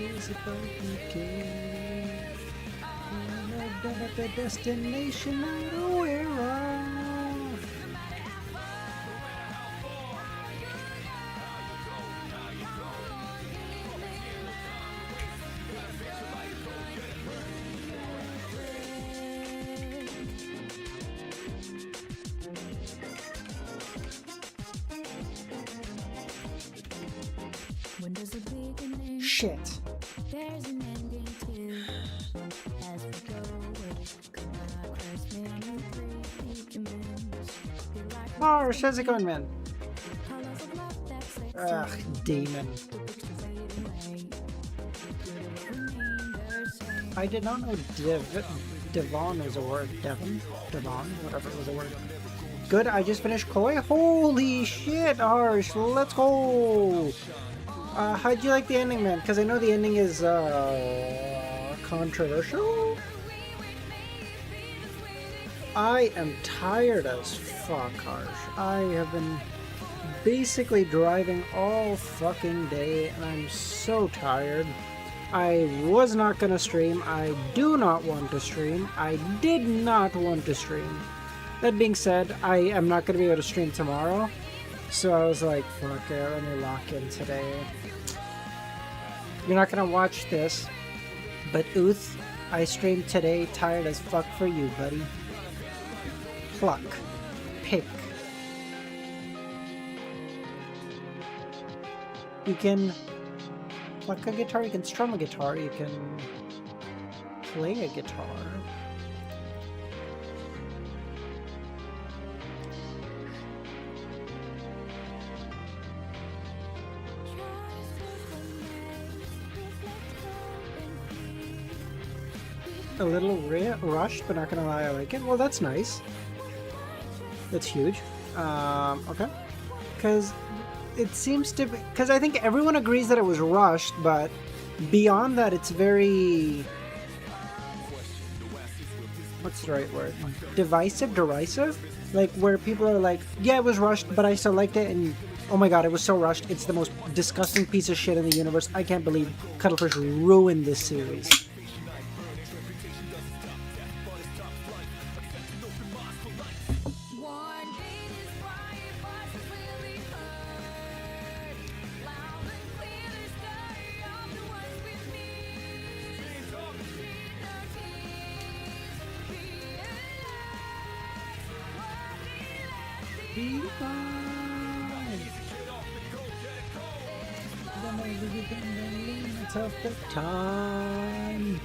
is about decay. And I've been at the destination I'm aware of. Shit. There's an ending too. As we go, Christ, man, you three humans. Oh, how's it going, man? Ugh, demon. I did not know Devon was a word. Devon? Whatever it was a word. Good, I just finished COI. Holy shit, Harsh, let's go! How'd you like the ending, man? Because I know the ending is, controversial? I am tired as fuck, Harsh. I have been basically driving all fucking day, and I'm so tired. I was not gonna stream. I do not want to stream. I did not want to stream. That being said, I am not gonna be able to stream tomorrow. So I was like, fuck it, let me lock in today. You're not gonna watch this, but Uth, I streamed today, tired as fuck for you, buddy. Pluck. Pick. You can pluck a guitar, you can strum a guitar, you can play a guitar. A little rushed, but not gonna lie, I like it. Well, that's nice. That's huge. Okay. Because it seems to be... Because I think everyone agrees that it was rushed, but beyond that, it's very... What's the right word? Divisive? Derisive? Like, where people are like, yeah, it was rushed, but I still liked it, and oh my god, it was so rushed. It's the most disgusting piece of shit in the universe. I can't believe Cuttlefish ruined this series. Of the time.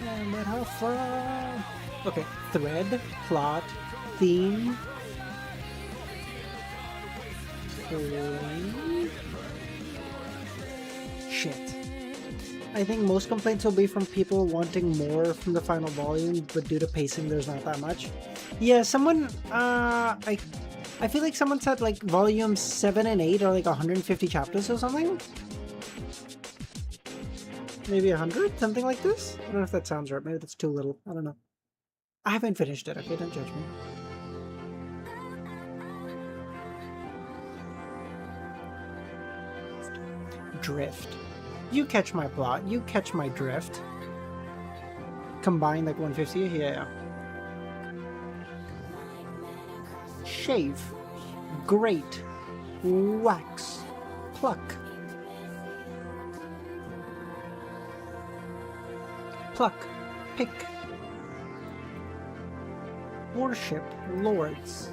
And let her fly. Okay, thread, plot, theme. Play. Shit. I think most complaints will be from people wanting more from the final volume, but due to pacing, there's not that much. Yeah, someone, I feel like someone said like volumes 7 and 8 are like 150 chapters or something? Maybe 100? Something like this? I don't know if that sounds right. Maybe that's too little. I don't know. I haven't finished it, okay? Don't judge me. Drift. You catch my plot. You catch my drift. Combined like 150? Yeah. Shave, grate, wax, pluck, pick, worship, lords,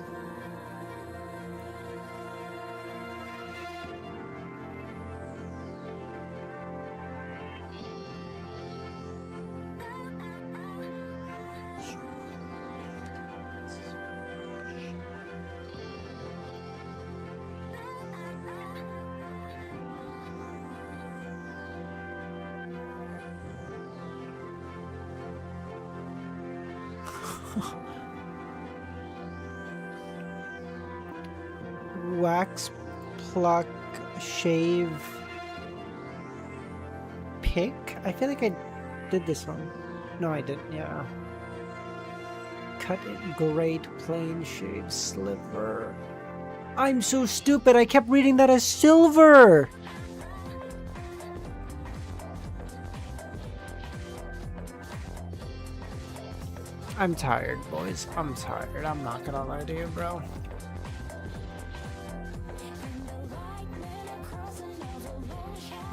wax, pluck, shave, pick? I feel like I did this one. No, I didn't, yeah. Cut it, grate, plane, shave, sliver. I'm so stupid. I kept reading that as silver. I'm tired, boys. I'm tired. I'm not gonna lie to you, bro.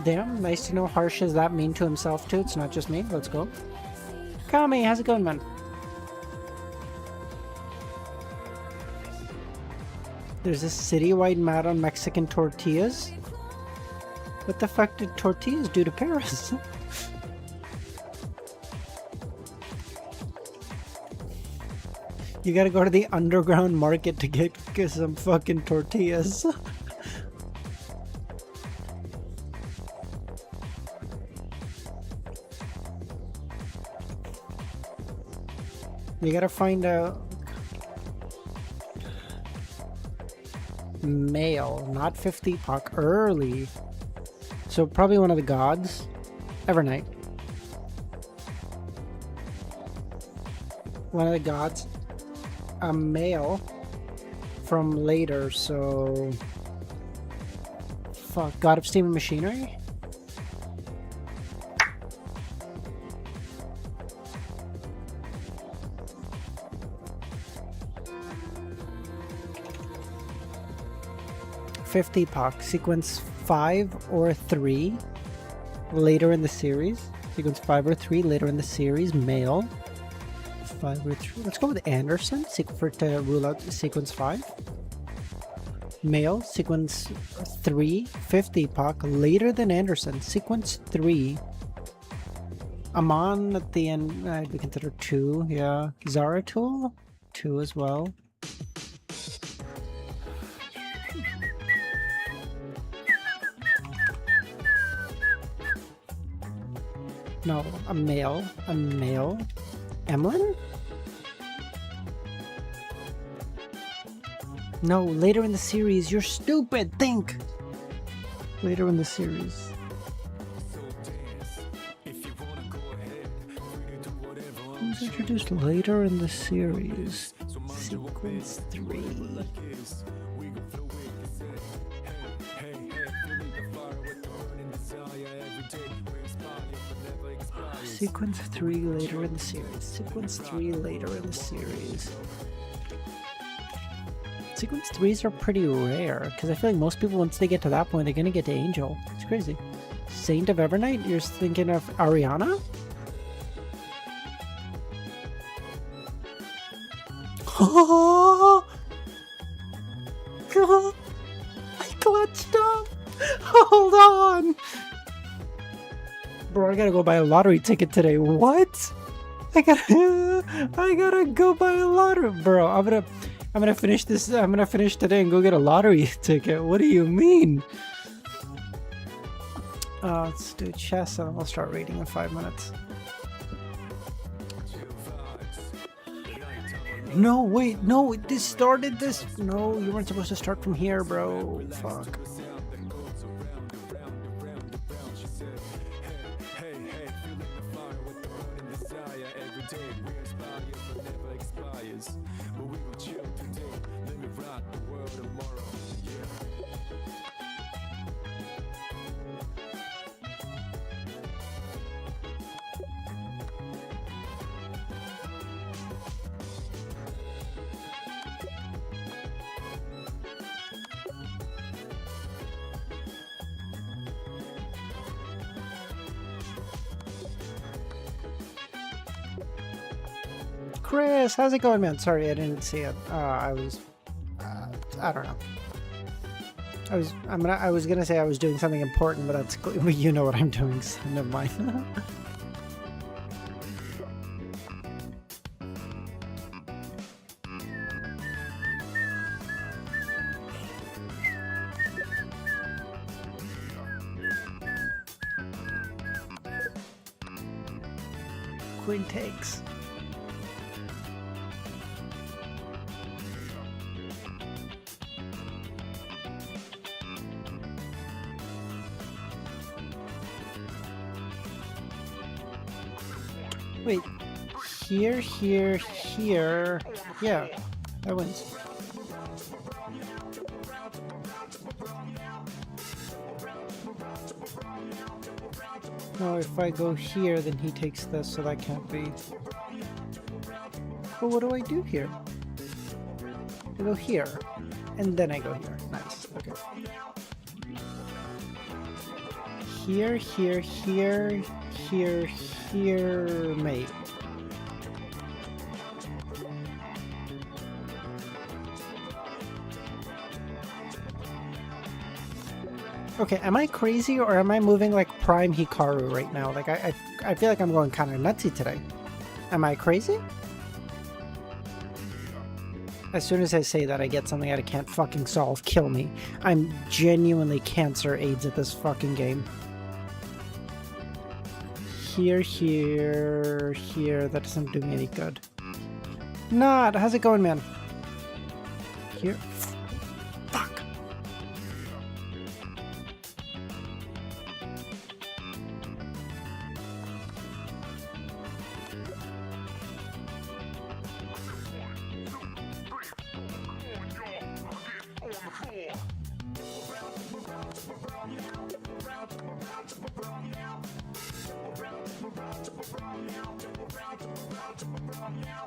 Damn, nice to know Harsh is that mean to himself too. It's not just me. Let's go. Kami, how's it going, man? There's a citywide mad on Mexican tortillas. What the fuck did tortillas do to Paris? You gotta go to the underground market to get some fucking tortillas. You gotta find a male, not 50 puck, early. So probably one of the gods. Evernight. One of the gods. A male from later, so fuck, God of Steam and Machinery? $50 puck, sequence 5 or 3 later in the series. Sequence 5 or 3 later in the series, male. 5 or 3. Let's go with Anderson to rule out sequence 5. Male, sequence 3, 50 puck, later than Anderson. Sequence 3. Amon at the end, I'd be considered 2, yeah. Zaratul, 2 as well. No, a male. Emlyn? No, later in the series. You're stupid. Think. Later in the series. Who's introduced later in the series? Sequence 3. Sequence 3 later in the series. Sequence 3 later in the series. Sequence 3s are pretty rare, because I feel like most people, once they get to that point, they're gonna get to Angel. It's crazy. Saint of Evernight? You're thinking of Ariana? I clutched up! Hold on! Bro, I gotta go buy a lottery ticket today. What? I gotta go buy a lottery, bro. I'm gonna finish this. I'm gonna finish today and go get a lottery ticket. What do you mean? Let's do chess and I'll start reading in 5 minutes. No, wait, no, this started this. No, you weren't supposed to start from here, bro. Fuck. Chris, how's it going, man? Sorry, I didn't see it. I don't know. I was gonna say I was doing something important, but that's, you know what I'm doing, so never mind. Queen takes. Wait, here, here. Yeah, that wins. No, if I go here, then he takes this, so that can't be. But what do I do here? I go here, and then I go here. Nice. Okay. Here, here, here, here, here, mate. Okay, am I crazy or am I moving like Prime Hikaru right now? Like I feel like I'm going kind of nutsy today. Am I crazy? As soon as I say that, I get something that I can't fucking solve. Kill me. I'm genuinely cancer AIDS at this fucking game. Here, here, here. That doesn't do me any good. Not. How's it going, man? Here. Fuck.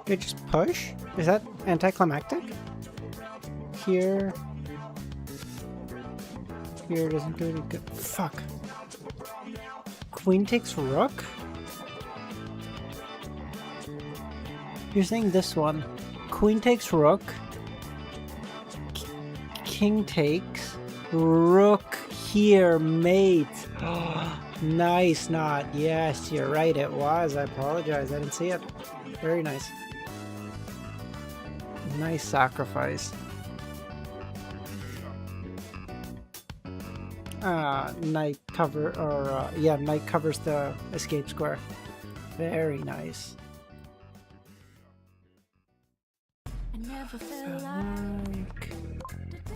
You just push? Is that anticlimactic? Here. Here doesn't do any good. Fuck. Queen takes rook? You're saying this one. Queen takes rook. King takes. Rook here, mate. Nice knot. Yes, you're right. It was. I apologize. I didn't see it. Very nice. Nice sacrifice. Knight cover, or yeah, knight covers the escape square. Very nice. I never felt like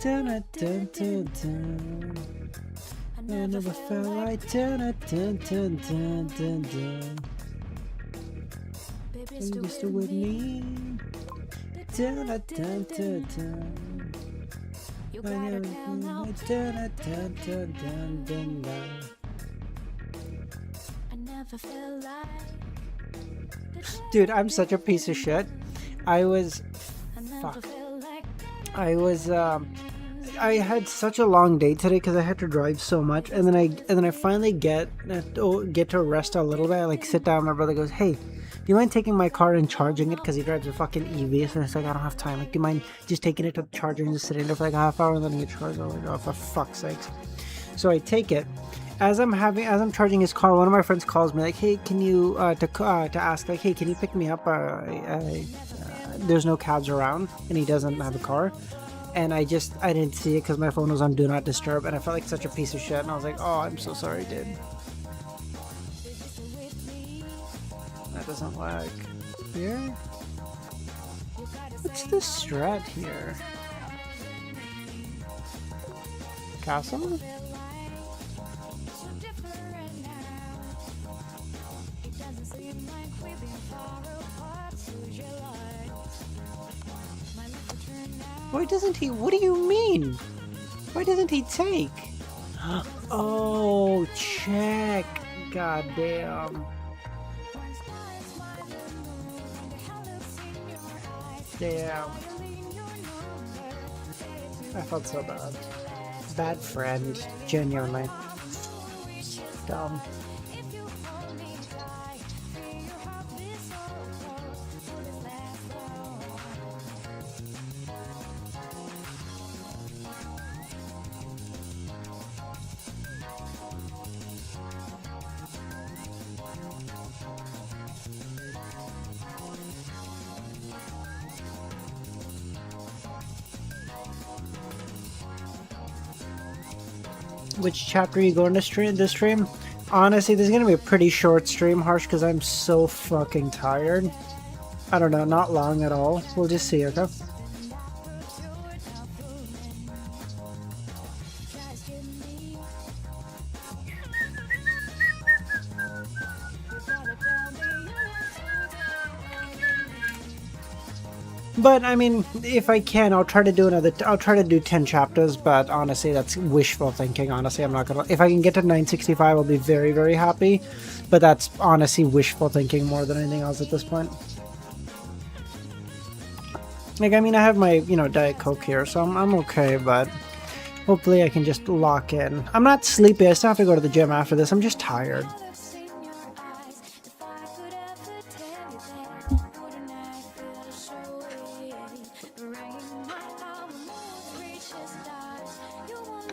Dun, dun, dun, dun. I never felt like dun, dun, dun, dun, dun, dun. baby, You still still with me? Dun, dun, dun, dun. You I got her never down now. dun, dun, dun, dun, dun, dun. I never felt like Dude, I'm such a piece of shit. I was I never fuck. felt like I had such a long day today because I had to drive so much, and then I finally get to rest a little bit. I like sit down. My brother goes, "Hey, do you mind taking my car and charging it?" Because he drives a fucking EV. So it's like, I don't have time. Like, do you mind just taking it to the charger and just sitting there for like a half hour and then get charged? I'm like, oh, for fuck's sakes. So I take it. As I'm charging his car, one of my friends calls me like, "Hey, can you to ask like, hey, can you pick me up? There's no cabs around, and he doesn't have a car." And I didn't see it because my phone was on Do Not Disturb, and I felt like such a piece of shit. And I was like, "Oh, I'm so sorry, dude." That doesn't work. Here? What's the strat here? Castle? Why doesn't he? What do you mean? Why doesn't he take? Oh, check. God damn. Damn. I felt so bad. Bad friend. Genuinely. Dumb. Which chapter are you going to stream this stream? Honestly, this is gonna be a pretty short stream, Harsh, because I'm so fucking tired. I don't know, not long at all. We'll just see, okay? But I mean, if I can, I'll try to do I'll try to do 10 chapters. But honestly, that's wishful thinking. Honestly, I'm not gonna. If I can get to 965, I'll be very, very happy. But that's honestly wishful thinking more than anything else at this point. Like, I mean, I have my, Diet Coke here, so I'm okay. But hopefully, I can just lock in. I'm not sleepy. I still have to go to the gym after this. I'm just tired.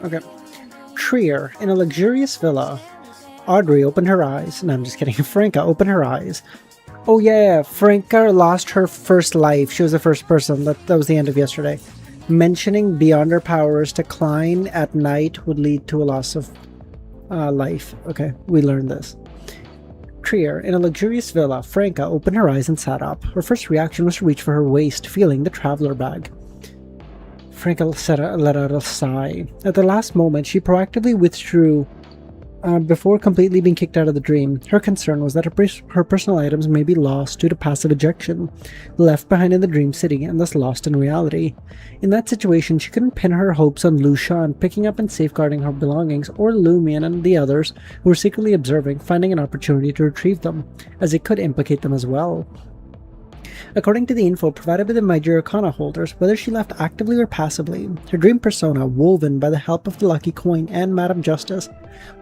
Okay. Trier, in a luxurious villa. Audrey opened her eyes. No, I'm just kidding. Franca opened her eyes. Oh yeah, Franca lost her first life. She was the first person. That was the end of yesterday. Mentioning beyond her powers, decline at night would lead to a loss of life. Okay, we learned this. Trier, in a luxurious villa, Franca opened her eyes and sat up. Her first reaction was to reach for her waist, feeling the traveler bag. Franca let out a sigh. At the last moment, she proactively withdrew before completely being kicked out of the dream. Her concern was that her personal items may be lost due to passive ejection, left behind in the dream city and thus lost in reality. In that situation, she couldn't pin her hopes on Lucian picking up and safeguarding her belongings, or Lumion and the others who were secretly observing, finding an opportunity to retrieve them, as it could implicate them as well. According to the info provided by the Major Arcana holders, whether she left actively or passively, her dream persona, woven by the help of the Lucky Coin and Madame Justice,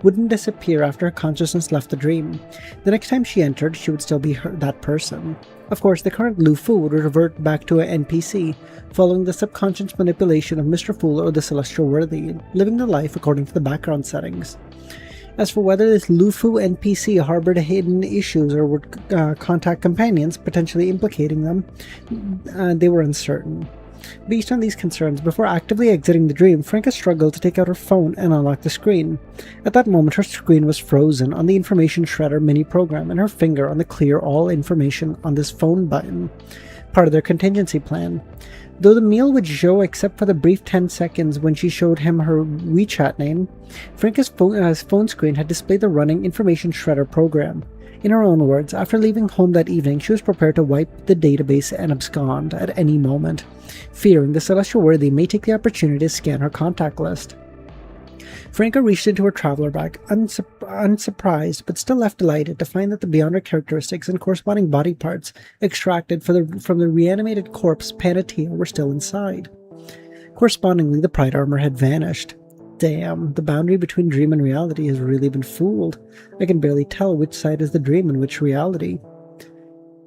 wouldn't disappear after her consciousness left the dream. The next time she entered, she would still be that person. Of course, the current Lufu would revert back to an NPC, following the subconscious manipulation of Mr. Fool or the Celestial Worthy, living the life according to the background settings. As for whether this Lufu NPC harbored hidden issues or would contact companions, potentially implicating them, they were uncertain. Based on these concerns, before actively exiting the dream, Franca struggled to take out her phone and unlock the screen. At that moment, her screen was frozen on the Information Shredder mini program and her finger on the Clear All Information on this phone button, part of their contingency plan. Though the meal would show except for the brief 10 seconds when she showed him her WeChat name, Franca's phone screen had displayed the running Information Shredder program. In her own words, after leaving home that evening, she was prepared to wipe the database and abscond at any moment, fearing the Celestial Worthy may take the opportunity to scan her contact list. Franca reached into her traveler bag, unsurprised, but still left delighted to find that the Beyonder characteristics and corresponding body parts extracted from the reanimated corpse Panatia were still inside. Correspondingly, the Pride armor had vanished. Damn, the boundary between dream and reality has really been fooled. I can barely tell which side is the dream and which reality.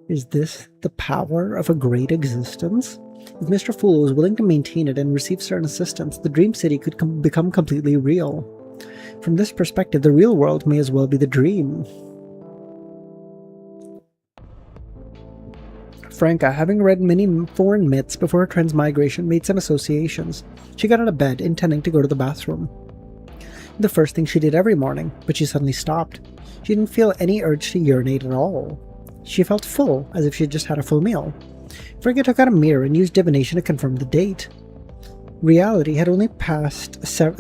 Is this the power of a great existence? If Mr. Fool was willing to maintain it and receive certain assistance, the Dream City could become completely real. From this perspective, the real world may as well be the dream. Franca, having read many foreign myths before her transmigration, made some associations. She got out of bed, intending to go to the bathroom. The first thing she did every morning, but she suddenly stopped. She didn't feel any urge to urinate at all. She felt full, as if she had just had a full meal. Franca took out a mirror and used divination to confirm the date. Reality had only passed several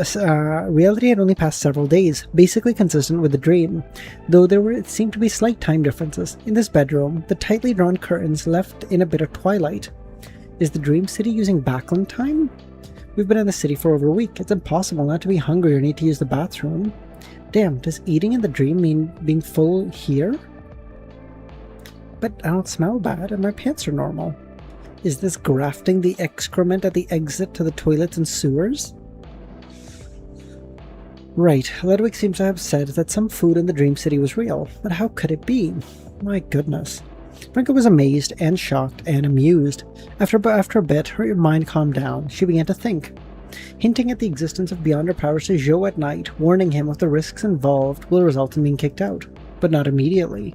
days, basically consistent with the dream, though it seemed to be slight time differences. In this bedroom, the tightly drawn curtains left in a bit of twilight. Is the Dream City using backland time? We've been in the city for over a week. It's impossible not to be hungry or need to use the bathroom. Damn, does eating in the dream mean being full here? But I don't smell bad, and my pants are normal. Is this grafting the excrement at the exit to the toilets and sewers? Right, Ludwig seems to have said that some food in the Dream City was real, but how could it be? My goodness. Franca was amazed and shocked and amused. After a bit, her mind calmed down. She began to think. Hinting at the existence of beyond her powers to Joe at night, warning him of the risks involved, will result in being kicked out, but not immediately.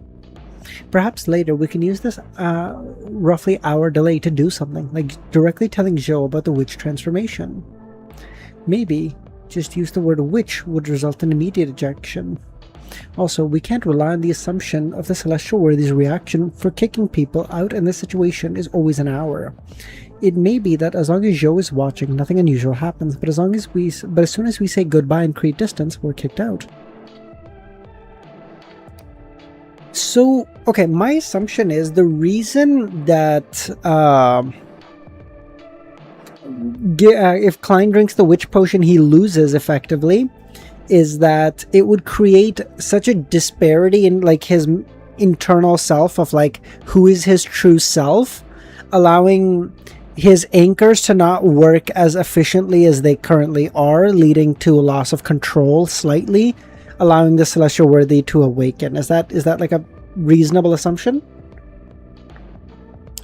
Perhaps later we can use this roughly hour delay to do something, like directly telling Joe about the witch transformation. Maybe just use the word witch would result in immediate ejection. Also, we can't rely on the assumption of the Celestial Worthy's reaction for kicking people out in this situation is always an hour. It may be that as long as Joe is watching, nothing unusual happens, but as soon as we say goodbye and create distance, we're kicked out. So, okay, my assumption is the reason that if Klein drinks the witch potion, he loses effectively, is that it would create such a disparity in like his internal self of like who is his true self, allowing his anchors to not work as efficiently as they currently are, leading to a loss of control slightly, allowing the celestial worthy to awaken. Is that like a reasonable assumption?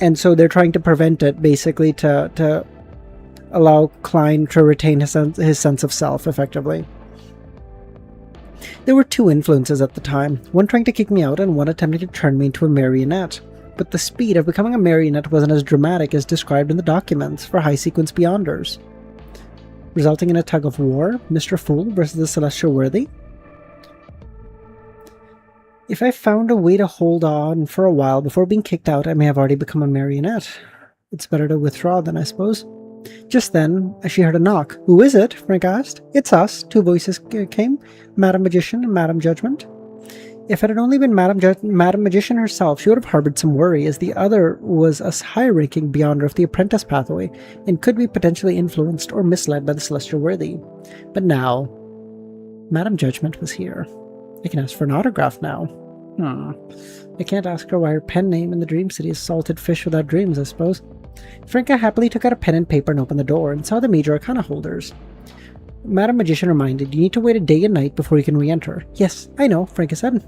And so they're trying to prevent it, basically, to allow Klein to retain his sense of self, effectively. There were two influences at the time, one trying to kick me out and one attempting to turn me into a marionette. But the speed of becoming a marionette wasn't as dramatic as described in the documents for high-sequence Beyonders, resulting in a tug of war, Mr. Fool versus the Celestial Worthy. If I found a way to hold on for a while before being kicked out, I may have already become a marionette. It's better to withdraw then, I suppose. Just then, she heard a knock. "Who is it?" Frank asked. "It's us," two voices came, Madam Magician and Madam Judgment. If it had only been Madam Magician herself, she would have harbored some worry, as the other was a high-ranking Beyonder of the Apprentice pathway, and could be potentially influenced or misled by the Celestial Worthy. But now, Madam Judgment was here. I can ask for an autograph now. I can't ask her why her pen name in the Dream City is Salted Fish Without Dreams, I suppose. Franca happily took out a pen and paper and opened the door, and saw the Major Arcana holders. Madam Magician reminded, "You need to wait a day and night before you can re-enter." "Yes, I know," Franca said.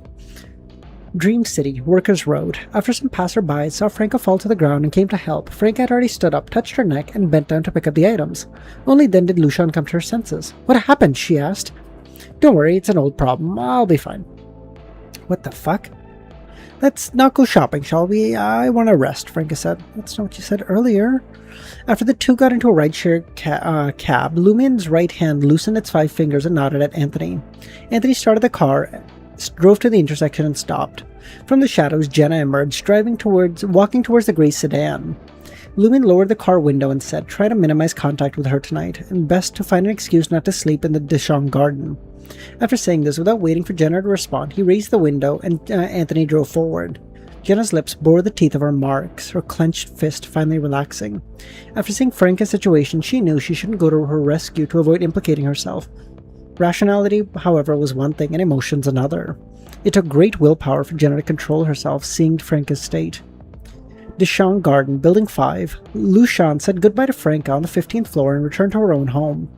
Dream City, Workers' Road. After some passerbys saw Franca fall to the ground and came to help, Franca had already stood up, touched her neck, and bent down to pick up the items. Only then did Lucian come to her senses. "What happened?" she asked. "Don't worry, it's an old problem. I'll be fine." "What the fuck?" "Let's not go shopping, shall we? I want to rest," Franca said. "That's not what you said earlier." After the two got into a rideshare cab, Lumian's right hand loosened its 5 fingers and nodded at Anthony. Anthony started the car, drove to the intersection, and stopped. From the shadows, Jenna emerged, walking towards the grey sedan. Lumian lowered the car window and said, "Try to minimize contact with her tonight, and best to find an excuse not to sleep in the Dishon garden." After saying this, without waiting for Jenna to respond, he raised the window and Anthony drove forward. Jenna's lips bore the teeth of her marks, her clenched fist finally relaxing. After seeing Franca's situation, she knew she shouldn't go to her rescue to avoid implicating herself. Rationality, however, was one thing and emotions another. It took great willpower for Jenna to control herself, seeing Franca's state. Dishon Garden, Building 5. Lucian said goodbye to Franca on the 15th floor and returned to her own home.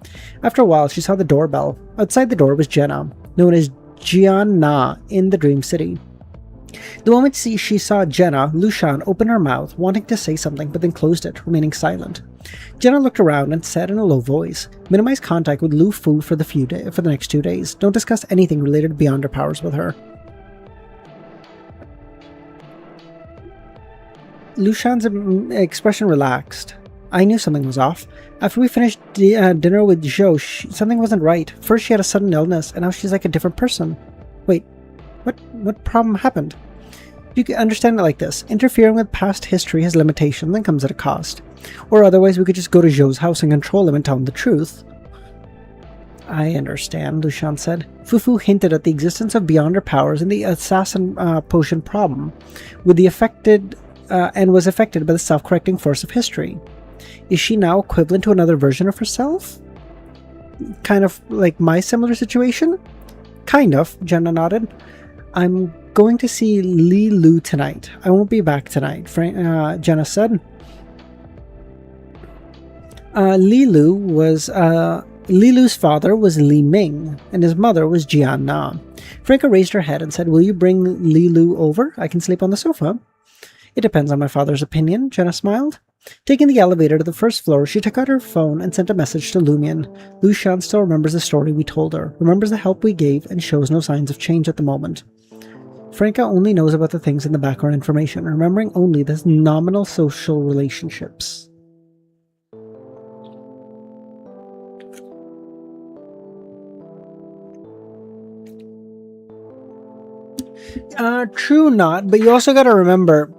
After a while, she saw the doorbell. Outside the door was Jenna, known as Jian Na in the Dream City. The moment she saw Jenna, Lucian opened her mouth, wanting to say something, but then closed it, remaining silent. Jenna looked around and said in a low voice, "Minimize contact with Lu Fu for the next 2 days. Don't discuss anything related to Beyonder powers with her." Lucian's expression relaxed. "I knew something was off. After we finished dinner with Zhou, something wasn't right. First she had a sudden illness, and now she's like a different person." "Wait, what problem happened?" "You can understand it like this. Interfering with past history has limitations and comes at a cost. Or otherwise we could just go to Zhou's house and control him and tell him the truth." "I understand," Lucian said. Fufu hinted at the existence of Beyonder powers in the assassin potion problem, with the affected and was affected by the self-correcting force of history. Is she now equivalent to another version of herself? Kind of like my similar situation? Kind of, Jenna nodded. "I'm going to see Li Lu tonight. I won't be back tonight," Jenna said. Li Lu's father was Li Ming, and his mother was Jian Na. Franca raised her head and said, "Will you bring Li Lu over? I can sleep on the sofa." "It depends on my father's opinion," Jenna smiled. Taking the elevator to the first floor, she took out her phone and sent a message to Lumian. Lucian still remembers the story we told her, remembers the help we gave, and shows no signs of change at the moment. Franca only knows about the things in the background information, remembering only the nominal social relationships. True not, but you also gotta remember,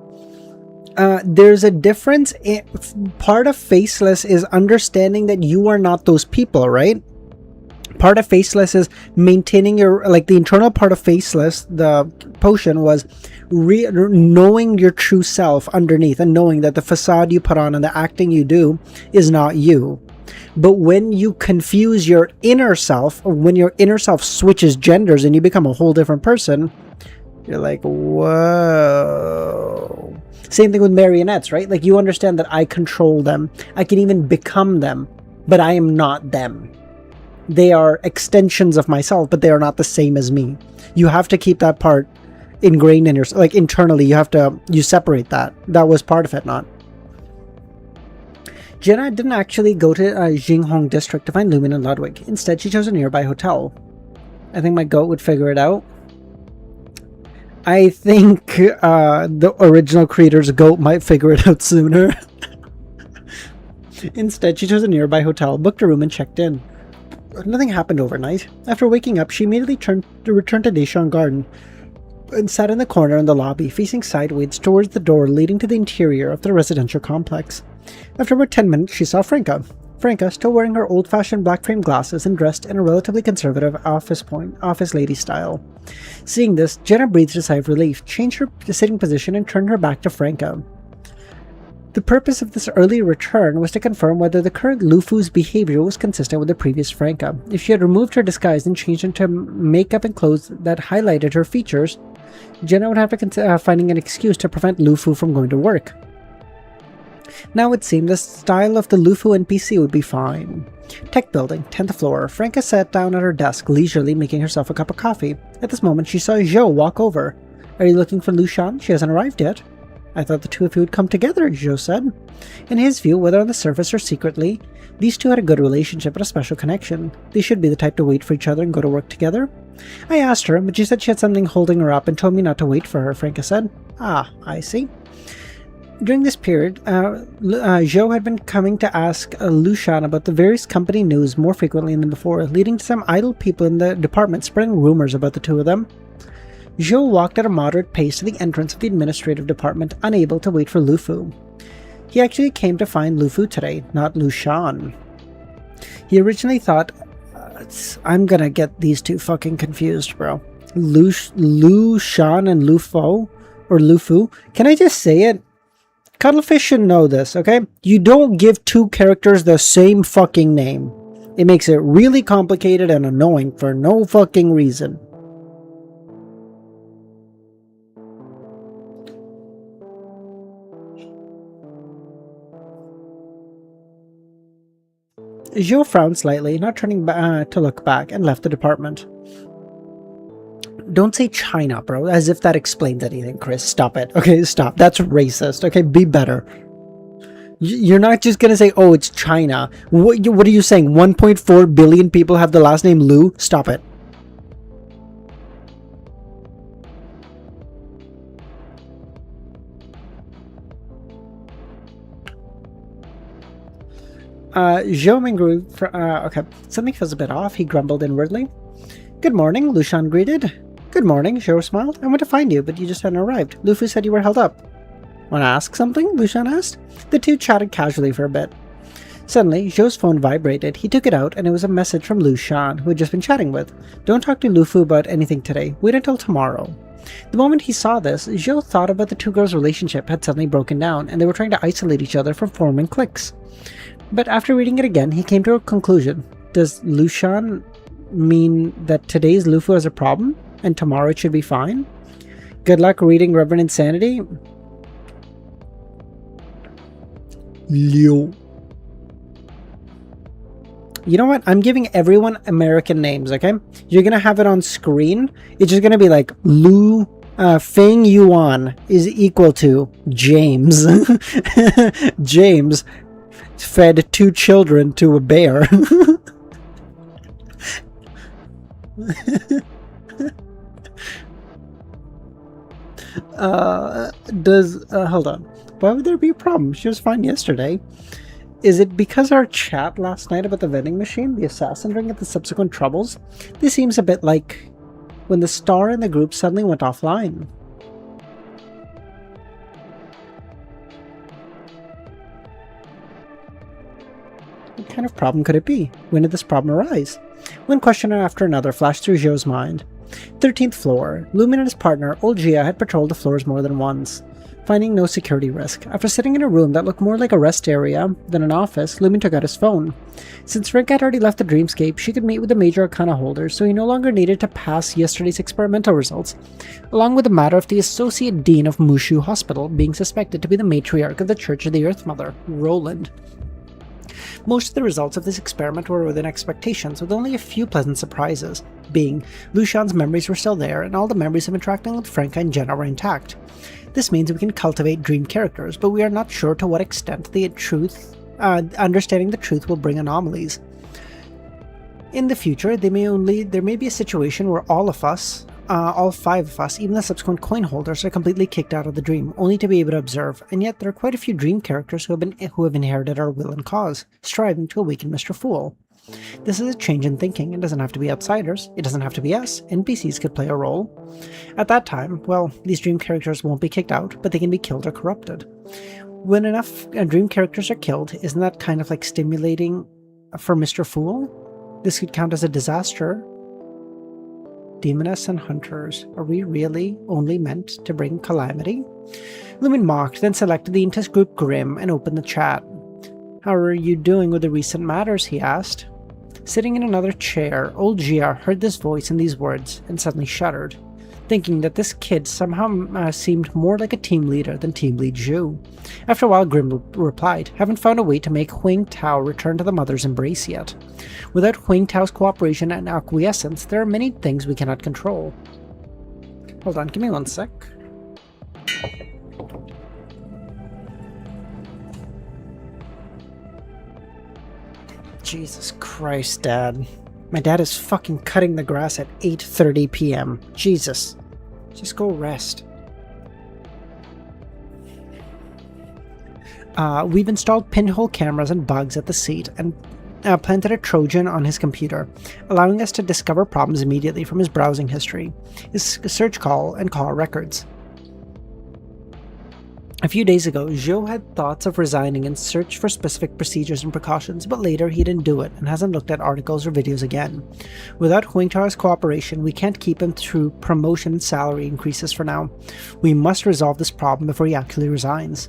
there's a difference. Part of Faceless is understanding that you are not those people, right? Part of Faceless is maintaining your, like, the internal part of Faceless, the potion was knowing your true self underneath, and knowing that the facade you put on and the acting you do is not you. But when you confuse your inner self, or when your inner self switches genders and you become a whole different person, you're like, whoa. Same thing with marionettes, right? Like, you understand that I control them. I can even become them, but I am not them. They are extensions of myself, but they are not the same as me. You have to keep that part ingrained in yourself, like internally. You separate that. That was part of it, not. Jenna didn't actually go to Jinghong district to find Lumin and Ludwig. Instead, she chose a nearby hotel. I think my goat would figure it out. I think the original creator's goat might figure it out sooner. Instead, she chose a nearby hotel, booked a room, and checked in. Nothing happened overnight. After waking up, she immediately returned to Deschamps Garden and sat in the corner in the lobby, facing sideways towards the door leading to the interior of the residential complex. After about 10 minutes, she saw Franca. Franca, still wearing her old-fashioned black-framed glasses and dressed in a relatively conservative office lady style. Seeing this, Jenna breathed a sigh of relief, changed her sitting position, and turned her back to Franca. The purpose of this early return was to confirm whether the current Lufu's behavior was consistent with the previous Franca. If she had removed her disguise and changed into makeup and clothes that highlighted her features, Jenna would have to consider finding an excuse to prevent Lufu from going to work. Now it seemed the style of the Lufu NPC would be fine. Tech building, 10th floor. Franca sat down at her desk, leisurely making herself a cup of coffee. At this moment, she saw Zhou walk over. Are you looking for Lushan? She hasn't arrived yet. I thought the two of you would come together, Zhou said. In his view, whether on the surface or secretly, these two had a good relationship and a special connection. They should be the type to wait for each other and go to work together. I asked her, but she said she had something holding her up and told me not to wait for her, Franca said. Ah, I see. During this period, Zhou had been coming to ask Lushan about the various company news more frequently than before, leading to some idle people in the department spreading rumors about the two of them. Zhou walked at a moderate pace to the entrance of the administrative department, unable to wait for Lufu. He actually came to find Lufu today, not Lushan. He originally thought, I'm gonna get these two fucking confused, bro. Lushan and Lufu, or Lufu. Can I just say it? Cuttlefish should know this, okay? You don't give two characters the same fucking name. It makes it really complicated and annoying for no fucking reason. Zhou frowned slightly, not turning to look back, and left the department. Don't say China, bro, as if that explains anything, Chris. Stop it. Okay, stop. That's racist. Okay, be better. You're not just gonna say, oh, it's China. What are you saying? 1.4 billion people have the last name Lu? Stop it. Zhou Mingru, okay, something feels a bit off, he grumbled inwardly. Good morning, Lushan greeted. Good morning, Zhou smiled. I went to find you, but you just hadn't arrived. Lufu said you were held up. Want to ask something? Lushan asked. The two chatted casually for a bit. Suddenly, Zhou's phone vibrated. He took it out, and it was a message from Lushan, who had just been chatting with. Don't talk to Lufu about anything today. Wait until tomorrow. The moment he saw this, Zhou thought about the two girls' relationship had suddenly broken down, and they were trying to isolate each other from forming cliques. But after reading it again, he came to a conclusion. Does Lushan mean that today's Lufu has a problem, and tomorrow it should be fine? Good luck reading Reverend Insanity. Liu. You know what? I'm giving everyone American names, okay? You're gonna have it on screen. It's just gonna be like Feng Yuan is equal to James. James fed 2 children to a bear. Hold on. Why would there be a problem? She was fine yesterday. Is it because our chat last night about the vending machine, the assassin ring, and the subsequent troubles? This seems a bit like when the star in the group suddenly went offline. kind of problem could it be? When did this problem arise? One question after another flashed through Zhou's mind. 13th floor. LEMMiNO and his partner, old Gia, had patrolled the floors more than once, finding no security risk. After sitting in a room that looked more like a rest area than an office, LEMMiNO took out his phone. Since Rick had already left the Dreamscape, she could meet with the major arcana holders, so he no longer needed to pass yesterday's experimental results, along with the matter of the associate dean of Mushu Hospital being suspected to be the matriarch of the Church of the Earth Mother, Roland. Most of the results of this experiment were within expectations, with only a few pleasant surprises, being Lucian's memories were still there, and all the memories of interacting with Franca and Jenna were intact. This means we can cultivate dream characters, but we are not sure to what extent understanding the truth will bring anomalies. In the future, there may be a situation where all 5 of us, even the subsequent coin holders, are completely kicked out of the dream, only to be able to observe, and yet there are quite a few dream characters who have inherited our will and cause, striving to awaken Mr. Fool. This is a change in thinking. It doesn't have to be outsiders, it doesn't have to be us, NPCs could play a role. At that time, well, these dream characters won't be kicked out, but they can be killed or corrupted. When enough dream characters are killed, isn't that kind of like stimulating for Mr. Fool? This could count as a disaster. Demoness and hunters, are we really only meant to bring calamity? LEMMiNO mocked, then selected the Intis group Grim and opened the chat. How are you doing with the recent matters? He asked. Sitting in another chair, old Gia heard this voice and these words, and suddenly shuddered, thinking that this kid somehow seemed more like a team leader than Team Lead Zhou. After a while, Grim replied, haven't found a way to make Huang Tao return to the mother's embrace yet. Without Huang Tao's cooperation and acquiescence, there are many things we cannot control. Hold on, give me one sec. Jesus Christ, Dad. My dad is fucking cutting the grass at 8:30 p.m. Jesus. Just go rest. We've installed pinhole cameras and bugs at the seat and planted a Trojan on his computer, allowing us to discover problems immediately from his browsing history, his search call, and call records. A few days ago, Zhou had thoughts of resigning and search for specific procedures and precautions, but later he didn't do it and hasn't looked at articles or videos again. Without Huang Tao's cooperation, we can't keep him through promotion and salary increases for now. We must resolve this problem before he actually resigns.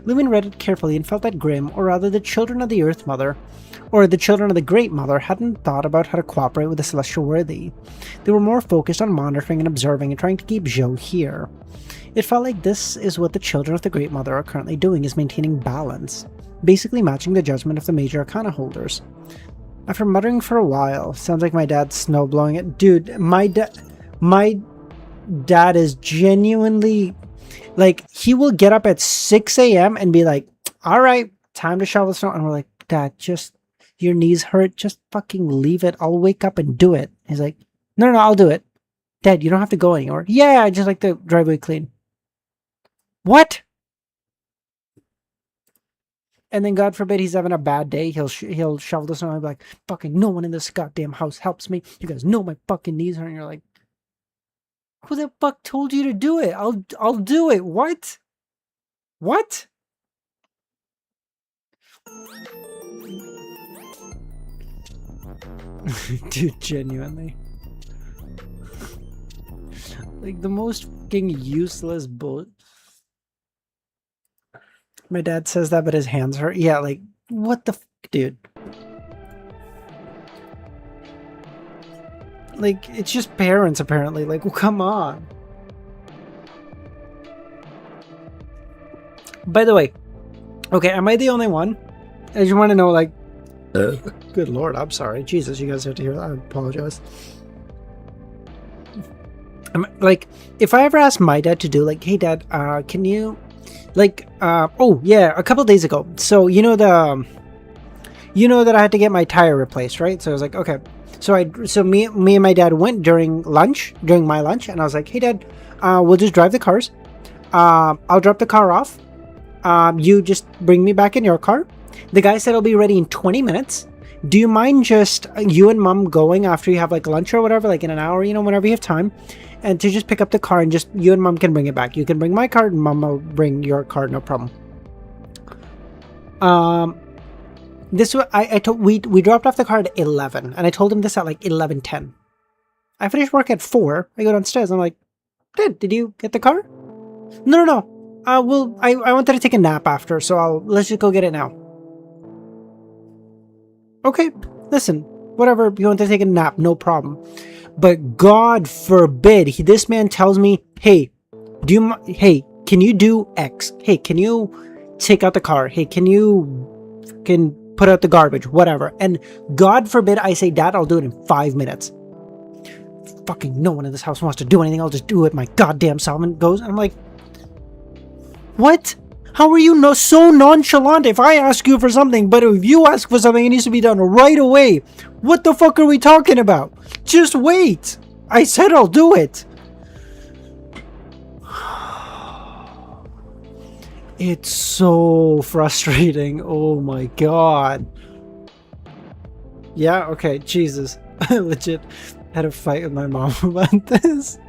LEMMiNO read it carefully and felt that Grim, or rather the children of the Earth Mother, or the children of the Great Mother, hadn't thought about how to cooperate with the Celestial Worthy. They were more focused on monitoring and observing and trying to keep Zhou here. It felt like this is what the children of the Great Mother are currently doing, is maintaining balance, basically matching the judgment of the major arcana holders. After muttering for a while, sounds like my dad's snowblowing it. Dude, my dad is genuinely, like, he will get up at 6 a.m. and be like, alright, time to shovel snow. And we're like, Dad, just, your knees hurt, just fucking leave it. I'll wake up and do it. He's like, no, I'll do it. Dad, you don't have to go anywhere. Yeah, I just like the driveway clean. What? And then God forbid he's having a bad day, he'll shovel the snow and be like, fucking no one in this goddamn house helps me. You guys know my fucking knees hurt. And you're like, who the fuck told you to do it? I'll do it. What? What? Dude, genuinely. Like the most fucking useless bull. My dad says that, but his hands hurt. Yeah, like, what the fuck, dude? Like, it's just parents, apparently. Like, well, come on. By the way, okay, am I the only one? I just want to know, like, good lord, I'm sorry. Jesus, you guys have to hear that. I apologize. Like, if I ever ask my dad to do, like, hey, Dad, can you... Like, oh, yeah, a couple days ago. So, you know that I had to get my tire replaced, right? So I was like, okay. So me and my dad went during my lunch, and I was like, hey, Dad, we'll just drive the cars. I'll drop the car off. You just bring me back in your car. The guy said it'll be ready in 20 minutes. Do you mind just you and Mom going after you have, like, lunch or whatever, like in an hour, you know, whenever you have time? And to just pick up the car and just you and Mom can bring it back. You can bring my car and Mom will bring your car, no problem. This was we dropped off the car at 11, and I told him this at like 11:10. I finished work at 4. I go downstairs. I'm like, did you get the car? No. I wanted to take a nap after, so let's just go get it now. Okay, listen, whatever, you want to take a nap, no problem. But God forbid, this man tells me, hey, can you do X? Hey, can you take out the car? Hey, can put out the garbage? Whatever. And God forbid I say, Dad, I'll do it in 5 minutes. Fucking no one in this house wants to do anything. I'll just do it my goddamn self. And goes, and I'm like, what? How are you so nonchalant if I ask you for something, but if you ask for something, it needs to be done right away? What the fuck are we talking about? Just wait. I said I'll do it. It's so frustrating. Oh my god. Yeah, okay, Jesus. I legit had a fight with my mom about this.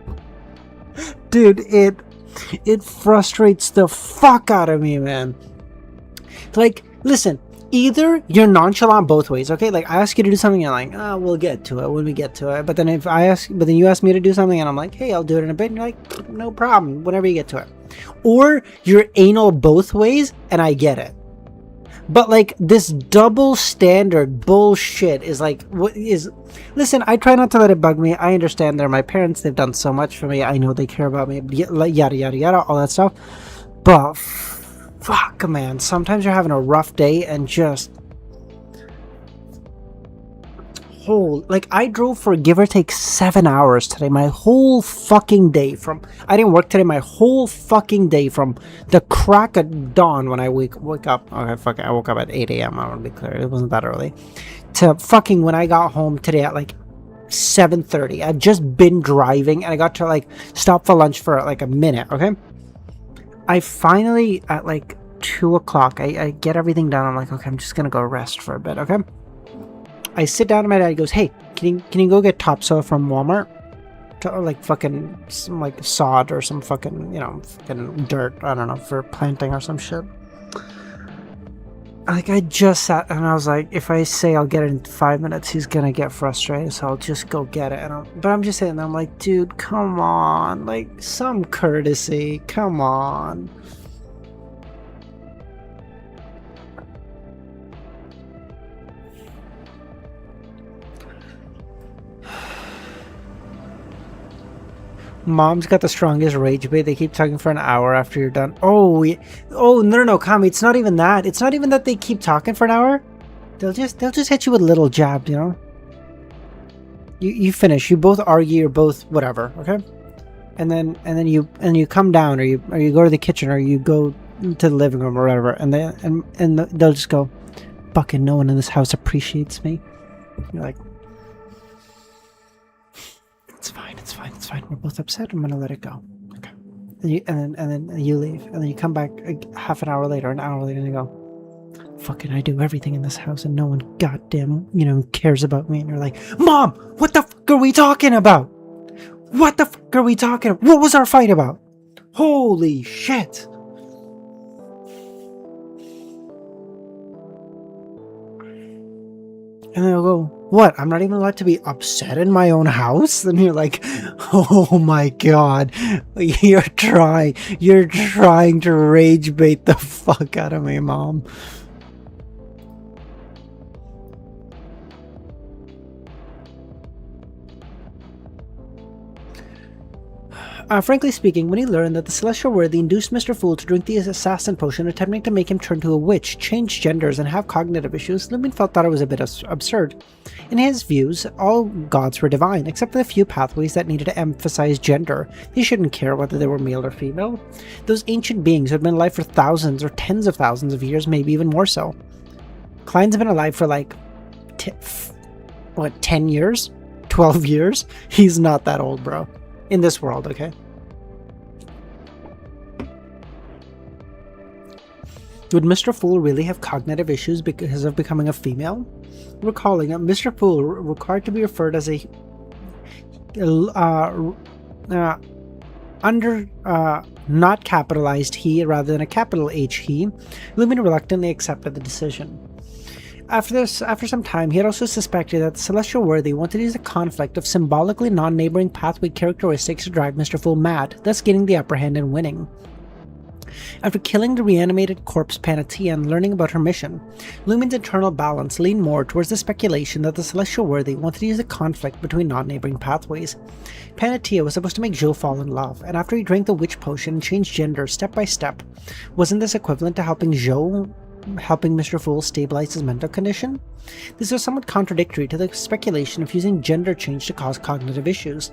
Dude, it frustrates the fuck out of me, man. Like, listen, either you're nonchalant both ways, okay? Like, I ask you to do something, and you're like, we'll get to it when we get to it. But then you ask me to do something, and I'm like, hey, I'll do it in a bit, and you're like, no problem, whenever you get to it. Or you're anal both ways, and I get it. But like, this double standard bullshit is like, listen, I try not to let it bug me. I understand they're my parents. They've done so much for me. I know they care about me, yada, yada, yada, all that stuff. But fuck, man, sometimes you're having a rough day and just, like, I drove for give or take 7 hours today. My whole fucking day I didn't work today. My whole fucking day from the crack of dawn when I wake up. Okay, fuck it. I woke up at 8 a.m. I want to be clear. It wasn't that early. To fucking when I got home today at like 7:30. I'd just been driving and I got to like stop for lunch for like a minute. Okay. I finally at like 2 o'clock, I get everything done. I'm like, okay, I'm just going to go rest for a bit. Okay. I sit down and my dad goes, hey, can you go get topsoil from Walmart? Or like fucking some like sod or some fucking, fucking dirt, I don't know, for planting or some shit. Like, I just sat and I was like, if I say I'll get it in 5 minutes, he's gonna get frustrated, so I'll just go get it. But I'm just sitting there, I'm like, dude, come on, like, some courtesy, come on. Mom's got the strongest rage bait. They keep talking for an hour after you're done. Oh, no, Kami, it's not even that. It's not even that they keep talking for an hour. They'll just hit you with little jabs, You finish. You both argue or both whatever, okay? And then you come down or you go to the kitchen or you go to the living room or whatever, and they'll just go, fucking no one in this house appreciates me. You're like, It's fine. We're both upset. I'm gonna let it go. Okay. And then you leave, and then you come back half an hour later, an hour later, and you go, fucking, I do everything in this house, and no one goddamn, cares about me. And you're like, Mom, what the fuck are we talking about? What the fuck are we talking about? What was our fight about? Holy shit. And they'll go, what? I'm not even allowed to be upset in my own house? And you're like, oh my god, you're trying to rage bait the fuck out of me, Mom. Frankly speaking, when he learned that the celestial worthy induced Mr. Fool to drink the assassin potion, attempting to make him turn to a witch, change genders, and have cognitive issues, LEMMiNO thought it was a bit absurd. In his views, all gods were divine, except for the few pathways that needed to emphasize gender. They shouldn't care whether they were male or female. Those ancient beings who had been alive for thousands or tens of thousands of years, maybe even more so. Klein's been alive for like, 10 years? 12 years? He's not that old, bro. In this world, okay? Would Mr. Fool really have cognitive issues because of becoming a female? Recalling that Mr. Fool required to be referred as a not capitalized he rather than a capital H he, LEMMiNO reluctantly accepted the decision. After some time, he had also suspected that the Celestial Worthy wanted to use a conflict of symbolically non-neighboring pathway characteristics to drive Mr. Fool mad, thus gaining the upper hand and winning. After killing the reanimated corpse Panatia and learning about her mission, Lumen's internal balance leaned more towards the speculation that the Celestial Worthy wanted to use a conflict between non-neighboring pathways. Panatia was supposed to make Zhou fall in love, and after he drank the witch potion and changed gender step by step, wasn't this equivalent to helping Mr. Fool stabilize his mental condition? This was somewhat contradictory to the speculation of using gender change to cause cognitive issues.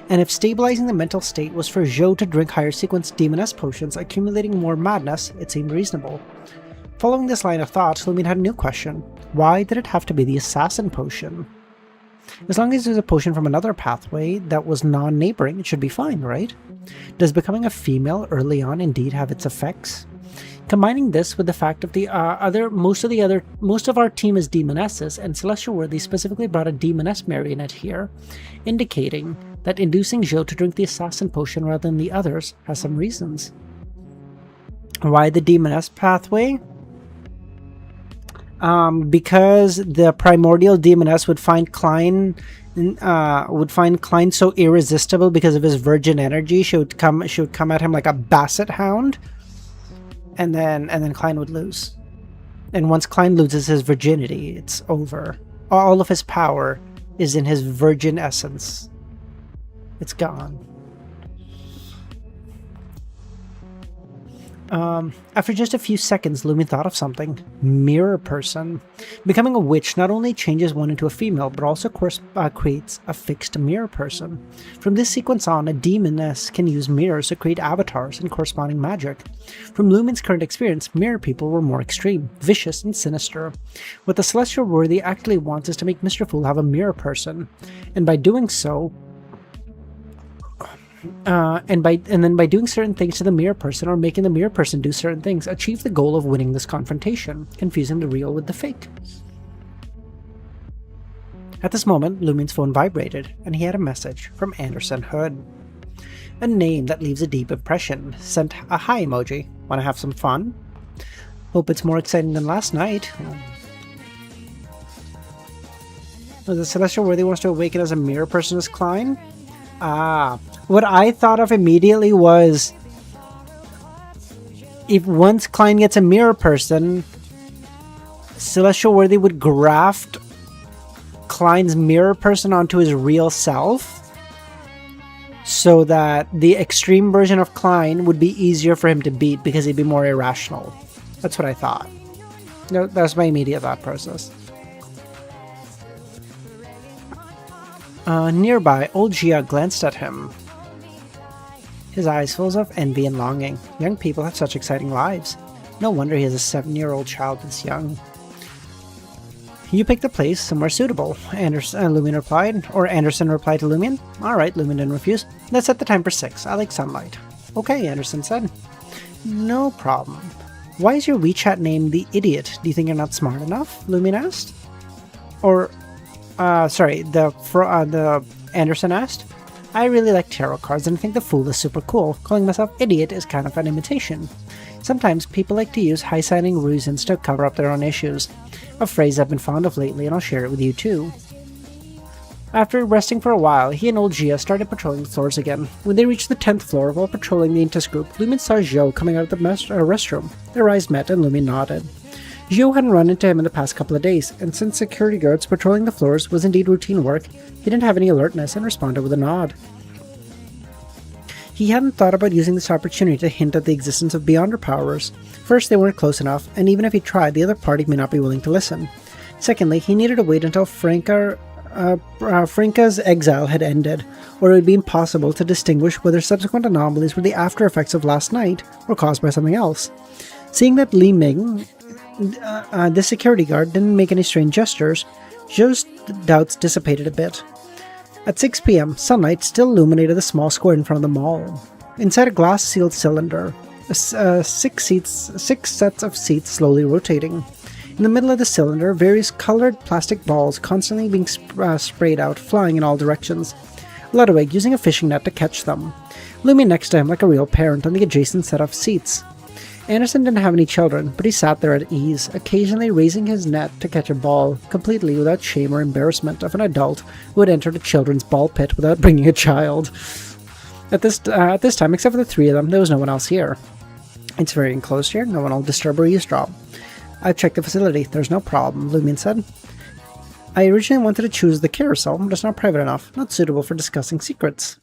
And if stabilizing the mental state was for Zhou to drink higher sequence Demoness potions, accumulating more madness, it seemed reasonable. Following this line of thought, Lumen had a new question. Why did it have to be the assassin potion? As long as there's a potion from another pathway that was non-neighboring, it should be fine, right? Does becoming a female early on indeed have its effects? Combining this with the fact of most of our team is Demonesses, and Celestial Worthy specifically brought a Demoness marionette here, indicating that inducing Zhou to drink the assassin potion rather than the others has some reasons. Why the Demoness pathway? Because the primordial Demoness would find Klein so irresistible because of his virgin energy. She would come at him like a basset hound. And then Klein would lose. And once Klein loses his virginity, it's over. All of his power is in his virgin essence. It's gone. After just a few seconds, Lumen thought of something. Mirror person. Becoming a witch not only changes one into a female, but also creates a fixed mirror person. From this sequence on, a demoness can use mirrors to create avatars and corresponding magic. From Lumen's current experience, mirror people were more extreme, vicious, and sinister. What the Celestial Worthy actually wants is to make Mr. Fool have a mirror person, and by doing so, by doing certain things to the mirror person or making the mirror person do certain things, achieve the goal of winning this confrontation, confusing the real with the fake. At this moment, Lumen's phone vibrated, and he had a message from Anderson Hood. A name that leaves a deep impression. Sent a hi emoji. Wanna have some fun? Hope it's more exciting than last night. The Celestial Worthy wants to awaken as a mirror person as Klein? What I thought of immediately was, if once Klein gets a mirror person, Celestial Worthy would graft Klein's mirror person onto his real self, so that the extreme version of Klein would be easier for him to beat because he'd be more irrational. That's what I thought. No, that was my immediate thought process. Nearby, old Gia glanced at him, his eyes full of envy and longing. Young people have such exciting lives. No wonder he has a 7-year-old child this young. You picked a place somewhere suitable, Lumen replied. Or Anderson replied to Lumen. Alright, Lumen didn't refuse. Let's set the time for 6. I like sunlight. Okay, Anderson said. No problem. Why is your WeChat name The Idiot? Do you think you're not smart enough? Lumen asked. The Anderson asked. I really like tarot cards and think the Fool is super cool. Calling myself Idiot is kind of an imitation. Sometimes people like to use high-sounding reasons to cover up their own issues. A phrase I've been fond of lately, and I'll share it with you too. After resting for a while, he and old Gia started patrolling the floors again. When they reached the 10th floor while patrolling the Intis group, Lumen saw Zhou coming out of the restroom. Their eyes met and Lumen nodded. Zhou hadn't run into him in the past couple of days, and since security guards patrolling the floors was indeed routine work, he didn't have any alertness and responded with a nod. He hadn't thought about using this opportunity to hint at the existence of Beyonder powers. First, they weren't close enough, and even if he tried, the other party may not be willing to listen. Secondly, he needed to wait until Franca's exile had ended, or it would be impossible to distinguish whether subsequent anomalies were the after effects of last night or caused by something else. Seeing that Li Ming, the security guard, didn't make any strange gestures, Zhou's doubts dissipated a bit. At 6 p.m., sunlight still illuminated the small square in front of the mall. Inside a glass-sealed cylinder, six sets of seats slowly rotating. In the middle of the cylinder, various colored plastic balls constantly being sprayed out, flying in all directions. Ludwig using a fishing net to catch them, looming next to him like a real parent on the adjacent set of seats. Anderson didn't have any children, but he sat there at ease, occasionally raising his net to catch a ball, completely without shame or embarrassment of an adult who had entered a children's ball pit without bringing a child. At this time, except for the three of them, there was no one else here. It's very enclosed here, no one will disturb or eavesdrop. I've checked the facility, there's no problem, LEMMiNO said. I originally wanted to choose the carousel, but it's not private enough, not suitable for discussing secrets.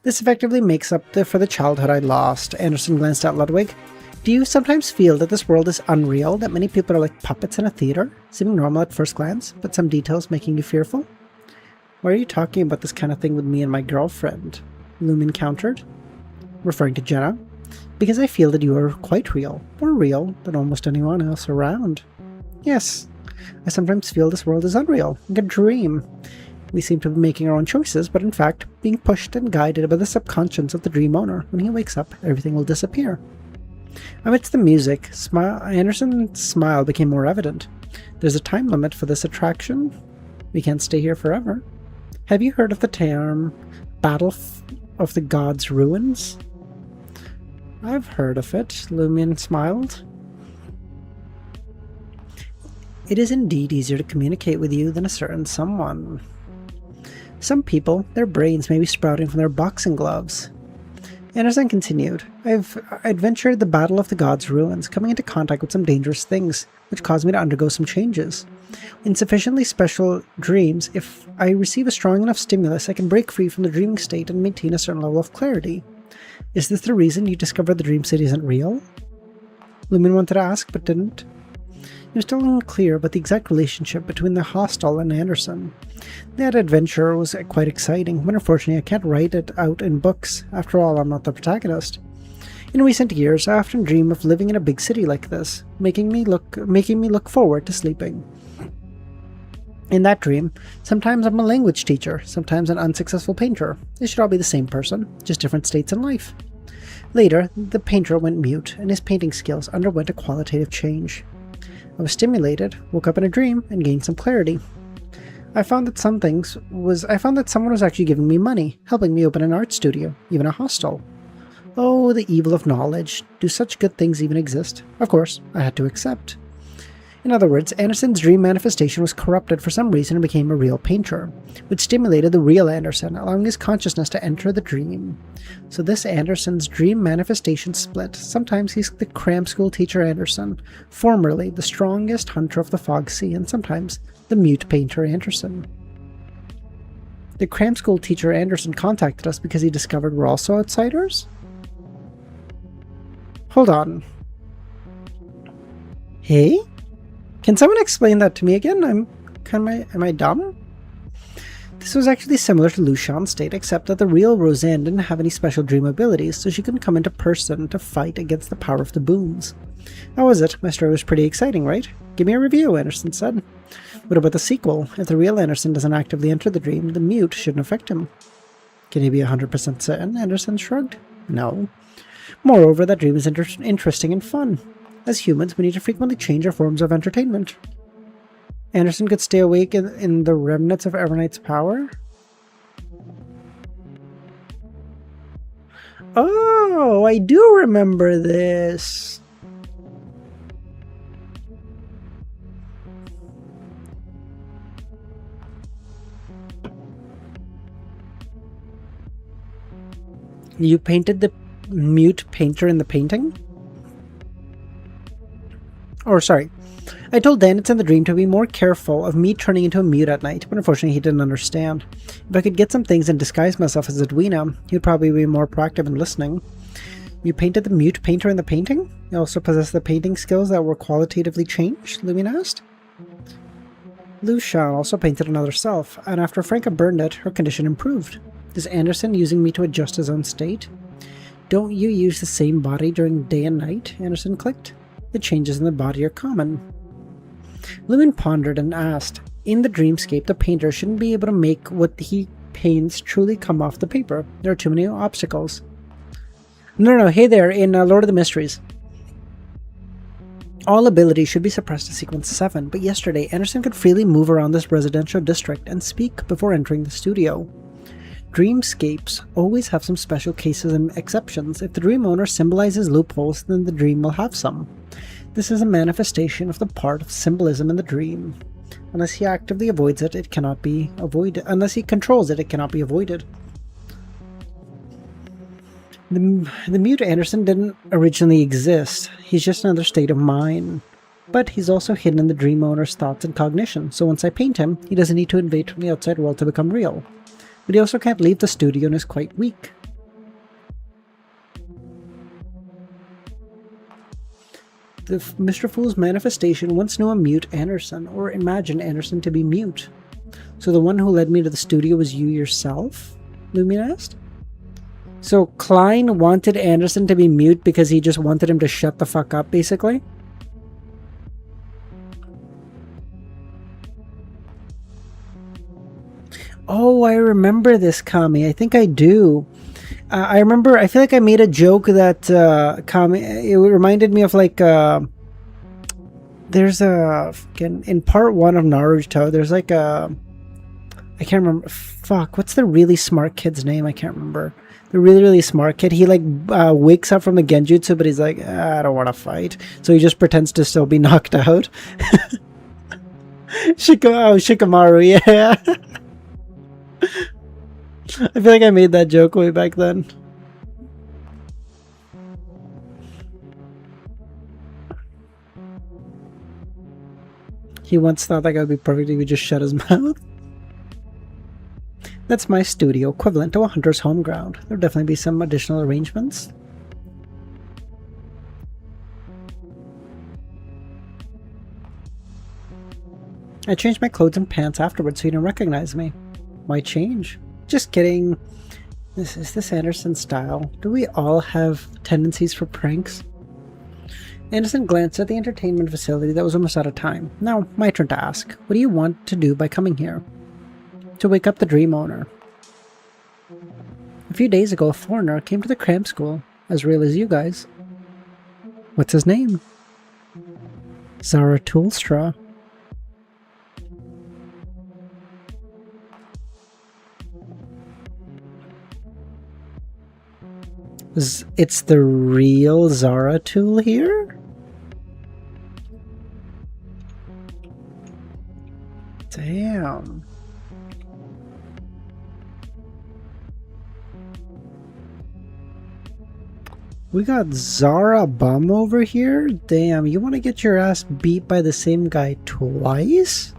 This effectively makes up for the childhood I lost. Anderson glanced at Ludwig. Do you sometimes feel that this world is unreal, that many people are like puppets in a theater, seeming normal at first glance, but some details making you fearful? Why are you talking about this kind of thing with me and my girlfriend? LEMMiNO countered, referring to Jenna. Because I feel that you are quite real, more real than almost anyone else around. Yes, I sometimes feel this world is unreal, like a dream. We seem to be making our own choices, but in fact, being pushed and guided by the subconscious of the dream owner. When he wakes up, everything will disappear. Amidst the music, Anderson's smile became more evident. There's a time limit for this attraction. We can't stay here forever. Have you heard of the term Battle of the Gods' Ruins? I've heard of it, LEMMiNO smiled. It is indeed easier to communicate with you than a certain someone. Some people, their brains may be sprouting from their boxing gloves. Anderson continued, I've adventured the Battle of the Gods' Ruins, coming into contact with some dangerous things, which caused me to undergo some changes. In sufficiently special dreams, if I receive a strong enough stimulus, I can break free from the dreaming state and maintain a certain level of clarity. Is this the reason you discovered the dream state isn't real? LEMMiNO wanted to ask, but didn't. He was still unclear about the exact relationship between the hostel and Anderson. That adventure was quite exciting, but unfortunately I can't write it out in books. After all, I'm not the protagonist. In recent years, I often dream of living in a big city like this, making me look forward to sleeping. In that dream, sometimes I'm a language teacher, sometimes an unsuccessful painter. They should all be the same person, just different states in life. Later, the painter went mute, and his painting skills underwent a qualitative change. I was stimulated, woke up in a dream, and gained some clarity. I found that someone was actually giving me money, helping me open an art studio, even a hostel. Oh, the evil of knowledge. Do such good things even exist? Of course, I had to accept. In other words, Anderson's dream manifestation was corrupted for some reason and became a real painter, which stimulated the real Anderson, allowing his consciousness to enter the dream. So this Anderson's dream manifestation split. Sometimes he's the cram school teacher Anderson, formerly the strongest hunter of the Fog Sea, and sometimes the mute painter Anderson. The cram school teacher Anderson contacted us because he discovered we're also outsiders? Hold on. Hey? Can someone explain that to me again? Am I dumb? This was actually similar to Lucian's state, except that the real Roseanne didn't have any special dream abilities, so she couldn't come into person to fight against the power of the boons. How was it? My story was pretty exciting, right? Give me a review, Anderson said. What about the sequel? If the real Anderson doesn't actively enter the dream, the mute shouldn't affect him. Can he be 100% certain? Anderson shrugged. No. Moreover, that dream is interesting and fun. As humans, we need to frequently change our forms of entertainment. Anderson could stay awake in the remnants of Evernight's power? Oh, I do remember this. You painted the mute painter in the painting? Or sorry, I told Dennis in the dream to be more careful of me turning into a mute at night, but unfortunately he didn't understand. If I could get some things and disguise myself as Edwina, he would probably be more proactive in listening. You painted the mute painter in the painting? You also possess the painting skills that were qualitatively changed? LEMMiNO asked. Lucian also painted another self, and after Franca burned it, her condition improved. Is Anderson using me to adjust his own state? Don't you use the same body during day and night? Anderson clicked. The changes in the body are common. LEMMiNO pondered and asked, in the dreamscape, the painter shouldn't be able to make what he paints truly come off the paper. There are too many obstacles. No, hey there, in Lord of the Mysteries. All abilities should be suppressed to sequence 7, but yesterday, Anderson could freely move around this residential district and speak before entering the studio. Dreamscapes always have some special cases and exceptions. If the dream owner symbolizes loopholes, then the dream will have some. This is a manifestation of the part of symbolism in the dream. Unless he actively avoids it, it cannot be avoided. Unless he controls it, it cannot be avoided. The mute Anderson didn't originally exist. He's just another state of mind. But he's also hidden in the dream owner's thoughts and cognition, so once I paint him, he doesn't need to invade from the outside world to become real. But he also can't leave the studio and is quite weak. The Mr. Fool's manifestation once knew a mute Anderson, or imagined Anderson to be mute. So the one who led me to the studio was you yourself? Lumin asked. So Klein wanted Anderson to be mute because he just wanted him to shut the fuck up, basically? Oh, I remember this, Kami. I think I do. I remember, I feel like I made a joke that, Kami, it reminded me of like, there's a, in part 1 of Naruto, there's like a, I can't remember, fuck, what's the really smart kid's name? I can't remember. The really, really smart kid, he like wakes up from the genjutsu, but he's like, I don't want to fight. So he just pretends to still be knocked out. Shikamaru, yeah. I feel like I made that joke way back then. He once thought that guy would be perfect if he just shut his mouth. That's my studio, equivalent to a hunter's home ground. There'll definitely be some additional arrangements. I changed my clothes and pants afterwards so you didn't recognize me. Why change? Just kidding. Is this Anderson's style? Do we all have tendencies for pranks? Anderson glanced at the entertainment facility that was almost out of time. Now, my turn to ask. What do you want to do by coming here? To wake up the dream owner. A few days ago, a foreigner came to the cram school, as real as you guys. What's his name? Zarathustra. It's the real Zarathustra here? Damn. We got Zara Bum over here? Damn, you want to get your ass beat by the same guy twice?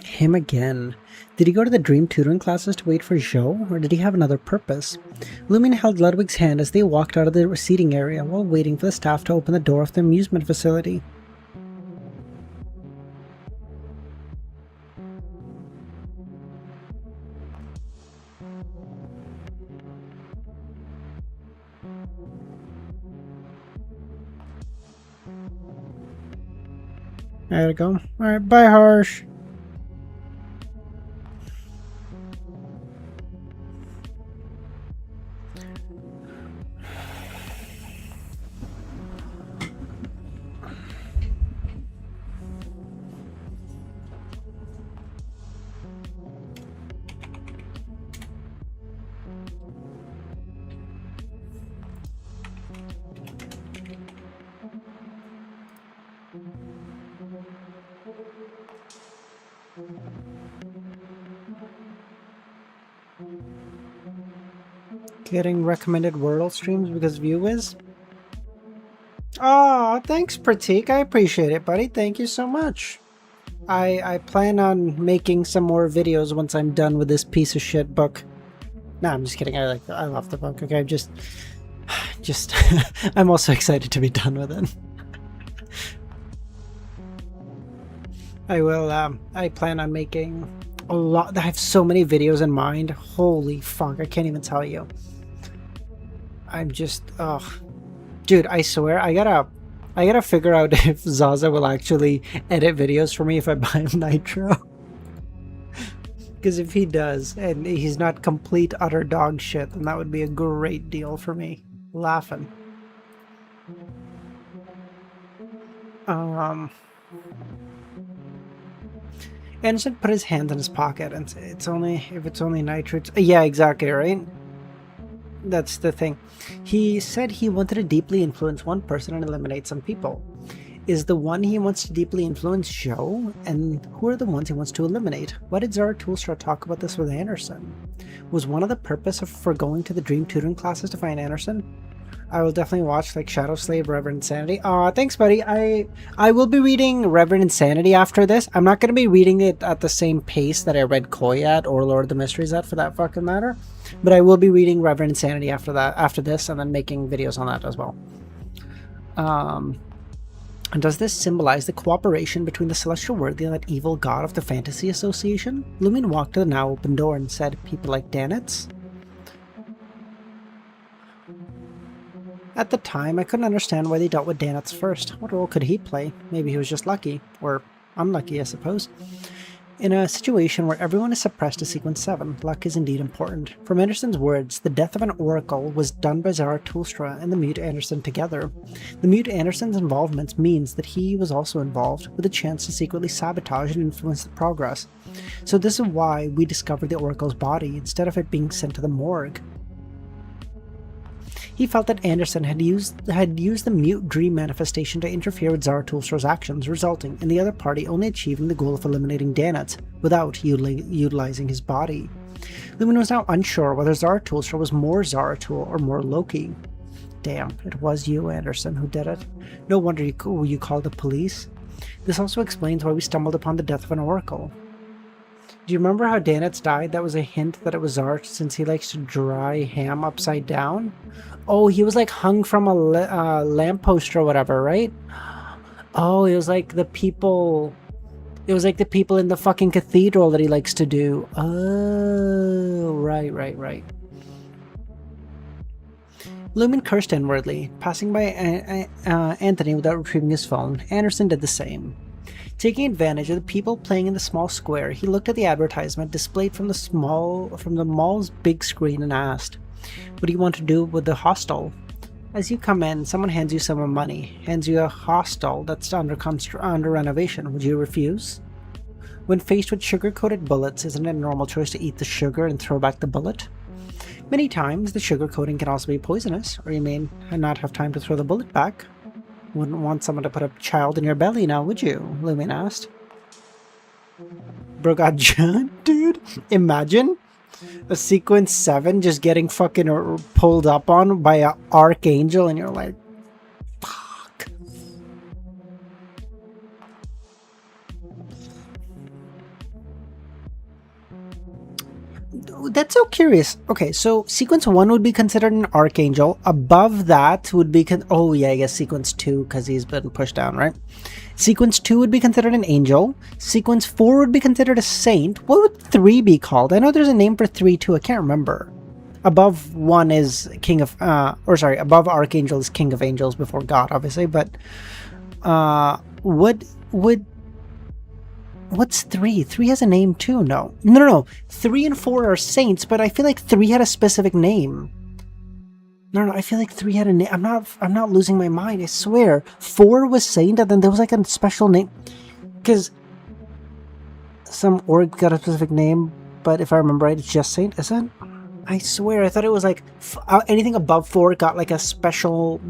Him again. Did he go to the dream tutoring classes to wait for Zhou, or did he have another purpose? Lumin held Ludwig's hand as they walked out of the seating area while waiting for the staff to open the door of the amusement facility. I gotta go. Alright, bye Harsh. Getting recommended Wordle streams because of you, Wiz? Oh, thanks, Pratik. I appreciate it, buddy. Thank you so much. I plan on making some more videos once I'm done with this piece of shit book. Nah, I'm just kidding. I love the book. Okay, just I'm also excited to be done with it. I plan on making a lot. I have so many videos in mind. Holy fuck, I can't even tell you. I'm just, dude, I swear, I gotta figure out if Zaza will actually edit videos for me if I buy him Nitro. Because if he does, and he's not complete utter dog shit, then that would be a great deal for me. laughing. Anderson put his hand in his pocket and said, "It's only if it's only nitrates." Yeah, exactly, right? That's the thing. He said he wanted to deeply influence one person and eliminate some people. Is the one he wants to deeply influence Joe? And who are the ones he wants to eliminate? Why did Zarathustra talk about this with Anderson? Was one of the purpose for going to the dream tutoring classes to find Anderson? I will definitely watch like Shadow Slave, Reverend Insanity. Aw, thanks, buddy. I will be reading Reverend Insanity after this. I'm not going to be reading it at the same pace that I read COI at or Lord of the Mysteries at, for that fucking matter. But I will be reading Reverend Insanity after this, and then making videos on that as well. And does this symbolize the cooperation between the Celestial Worthy and that evil god of the Fantasy Association? Lumin walked to the now open door and said, "People like Danitz?" At the time, I couldn't understand why they dealt with Danitz first. What role could he play? Maybe he was just lucky. Or unlucky, I suppose. In a situation where everyone is suppressed to Sequence 7, luck is indeed important. From Anderson's words, the death of an oracle was done by Zarathustra and the Mute Anderson together. The Mute Anderson's involvement means that he was also involved, with a chance to secretly sabotage and influence the progress. So this is why we discovered the oracle's body, instead of it being sent to the morgue. He felt that Anderson had used the mute dream manifestation to interfere with Zarathustra's actions, resulting in the other party only achieving the goal of eliminating Danitz without utilizing his body. Lumin was now unsure whether Zarathustra was more Zaratul or more Loki. Damn, it was you, Anderson, who did it. No wonder you called the police. This also explains why we stumbled upon the death of an oracle. Do you remember how Danitz died? That was a hint that it was Zart, since he likes to dry ham upside down. Oh, he was like hung from a lamppost or whatever, right? Oh, it was like the people... It was like the people in the fucking cathedral that he likes to do. Oh, right. Lumin cursed inwardly, passing by Anthony without retrieving his phone. Anderson did the same. Taking advantage of the people playing in the small square, he looked at the advertisement displayed from the mall's big screen and asked, "What do you want to do with the hostel?" As you come in, someone hands you some money, hands you a hostel that's under renovation. Would you refuse? When faced with sugar-coated bullets, isn't it a normal choice to eat the sugar and throw back the bullet? Many times, the sugar coating can also be poisonous, or you may not have time to throw the bullet back. Wouldn't want someone to put a child in your belly now, would you? Lumin asked. Bro got jumped, dude. Imagine a Sequence 7 just getting fucking pulled up on by an archangel and you're like, fuck. That's so curious. Okay, so Sequence 1 would be considered an archangel. Above that would be... oh, yeah, I guess Sequence 2, because he's been pushed down, right? Sequence 2 would be considered an angel. Sequence 4 would be considered a saint. What would 3 be called? I know there's a name for 3, too. I can't remember. Above 1 is king of... above archangel is king of angels before God, obviously. But what's 3? 3 has a name too, no. No. 3 and 4 are saints, but I feel like 3 had a specific name. No, I feel like 3 had a name. I'm not losing my mind, I swear. 4 was saint, and then there was like a special name. Because some org got a specific name, but if I remember right, it's just saint, is it? I swear, I thought it was like anything above 4 got like a special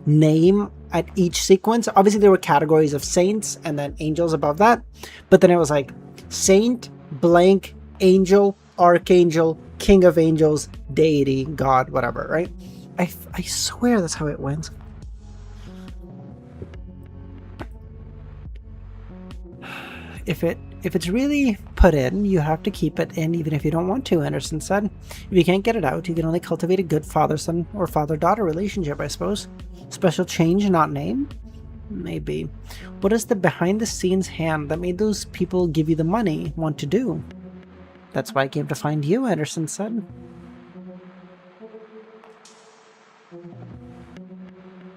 name at each sequence. Obviously, there were categories of saints and then angels above that, but then it was like saint, blank, angel, archangel, king of angels, deity, god, whatever, right? I swear that's how it went. If it's really put in, you have to keep it in even if you don't want to, Anderson said. If you can't get it out, you can only cultivate a good father-son or father-daughter relationship, I suppose. Special change, not name? Maybe. What is the behind-the-scenes hand that made those people give you the money want to do? That's why I came to find you, Anderson said.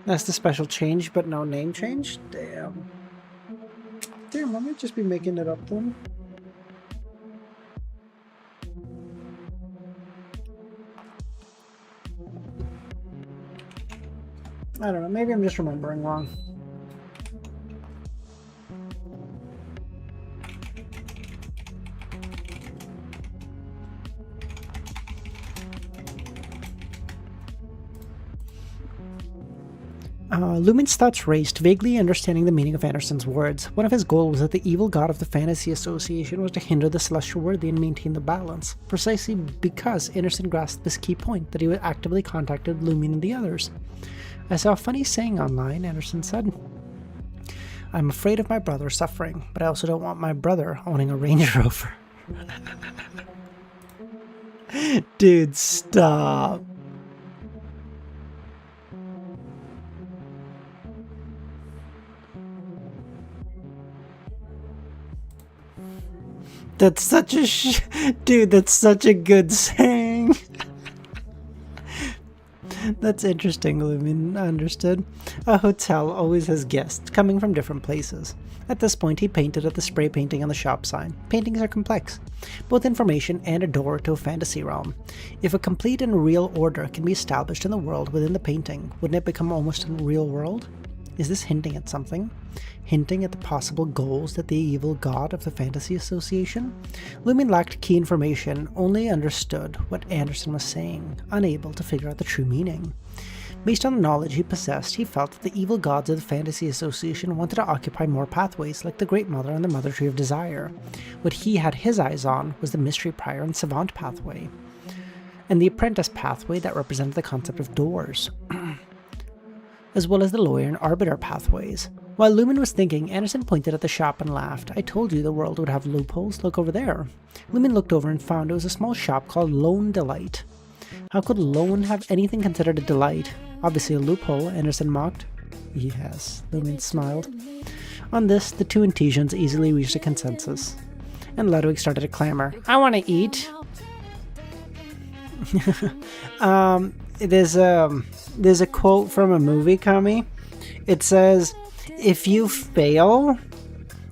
That's the special change, but no name change? Damn. Damn, I might just be making it up then. I don't know, maybe I'm just remembering wrong. Lumin's thoughts raced, vaguely understanding the meaning of Anderson's words. One of his goals was that the evil god of the Fantasy Association was to hinder the celestial worthy and maintain the balance, precisely because Anderson grasped this key point, that he would actively contacted Lumin and the others. I saw a funny saying online, Anderson said. I'm afraid of my brother suffering, but I also don't want my brother owning a Range Rover. Dude, stop. That's such a dude, that's such a good saying. That's interesting, Lumin understood. A hotel always has guests coming from different places. At this point, he painted at the spray painting on the shop sign. Paintings are complex, both information and a door to a fantasy realm. If a complete and real order can be established in the world within the painting, wouldn't it become almost a real world? Is this hinting at something? Hinting at the possible goals that the evil god of the Fantasy Association? Lumin lacked key information, only understood what Anderson was saying, unable to figure out the true meaning. Based on the knowledge he possessed, he felt that the evil gods of the Fantasy Association wanted to occupy more pathways like the Great Mother and the Mother Tree of Desire. What he had his eyes on was the Mystery Prior and Savant pathway, and the Apprentice pathway that represented the concept of doors, as well as the Lawyer and Arbiter pathways. While Lumin was thinking, Anderson pointed at the shop and laughed. I told you the world would have loopholes. Look over there. Lumin looked over and found it was a small shop called Lone Delight. How could Lone have anything considered a delight? Obviously a loophole, Anderson mocked. Yes, Lumin smiled. On this, the two Intesians easily reached a consensus, and Ludwig started a clamor. I want to eat. There's a quote from a movie, Kami. It says, if you fail,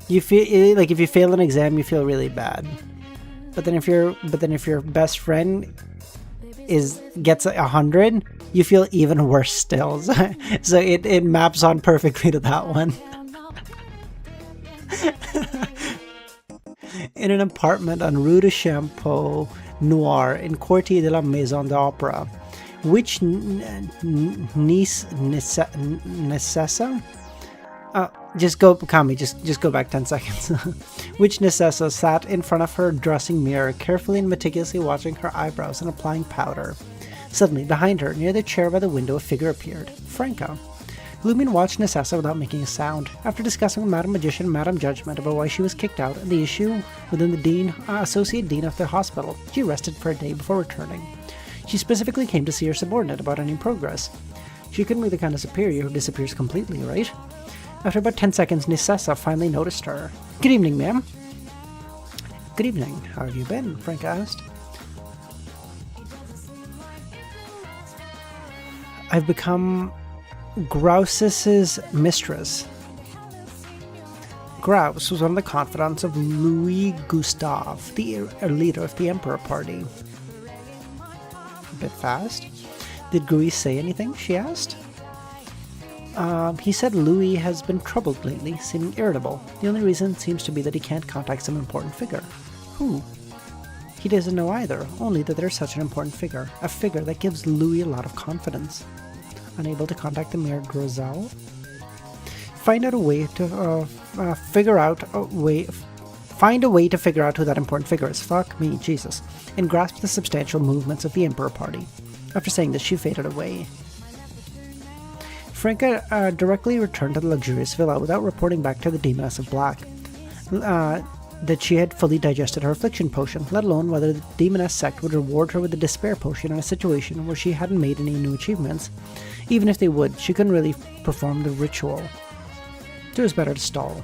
you feel like if you fail an exam, you feel really bad. But then if your best friend gets 100, you feel even worse still. So it maps on perfectly to that one. In an apartment on Rue de Champeau Noir in Quartier de la Maison d'Opera, which Necessa? Just go back 10 seconds. Which Necessa sat in front of her dressing mirror, carefully and meticulously watching her eyebrows and applying powder. Suddenly, behind her, near the chair by the window, a figure appeared. Franca. Lumin watched Necessa without making a sound. After discussing with Madame Magician and Madame Judgment about why she was kicked out and the issue within the Associate Dean of the hospital, she rested for a day before returning. She specifically came to see her subordinate about any progress. She couldn't be the kind of superior who disappears completely, right? After about 10 seconds, Necessa finally noticed her. Good evening, ma'am. Good evening. How have you been? Frank asked. I've become Grouse's mistress. Grouse was one of the confidants of Louis Gustave, the leader of the Emperor Party. A bit fast. Did Gouy say anything? She asked. He said Louis has been troubled lately, seeming irritable. The only reason seems to be that he can't contact some important figure. Who? He doesn't know either, only that there's such an important figure. A figure that gives Louis a lot of confidence. Unable to contact the Mayor Grosal? Find a way to figure out who that important figure is. Fuck me, Jesus. And grasp the substantial movements of the Emperor Party. After saying this, she faded away. Franca directly returned to the luxurious villa without reporting back to the Demoness of Black that she had fully digested her affliction potion, let alone whether the Demoness sect would reward her with the despair potion in a situation where she hadn't made any new achievements. Even if they would, she couldn't really perform the ritual. It was better to stall.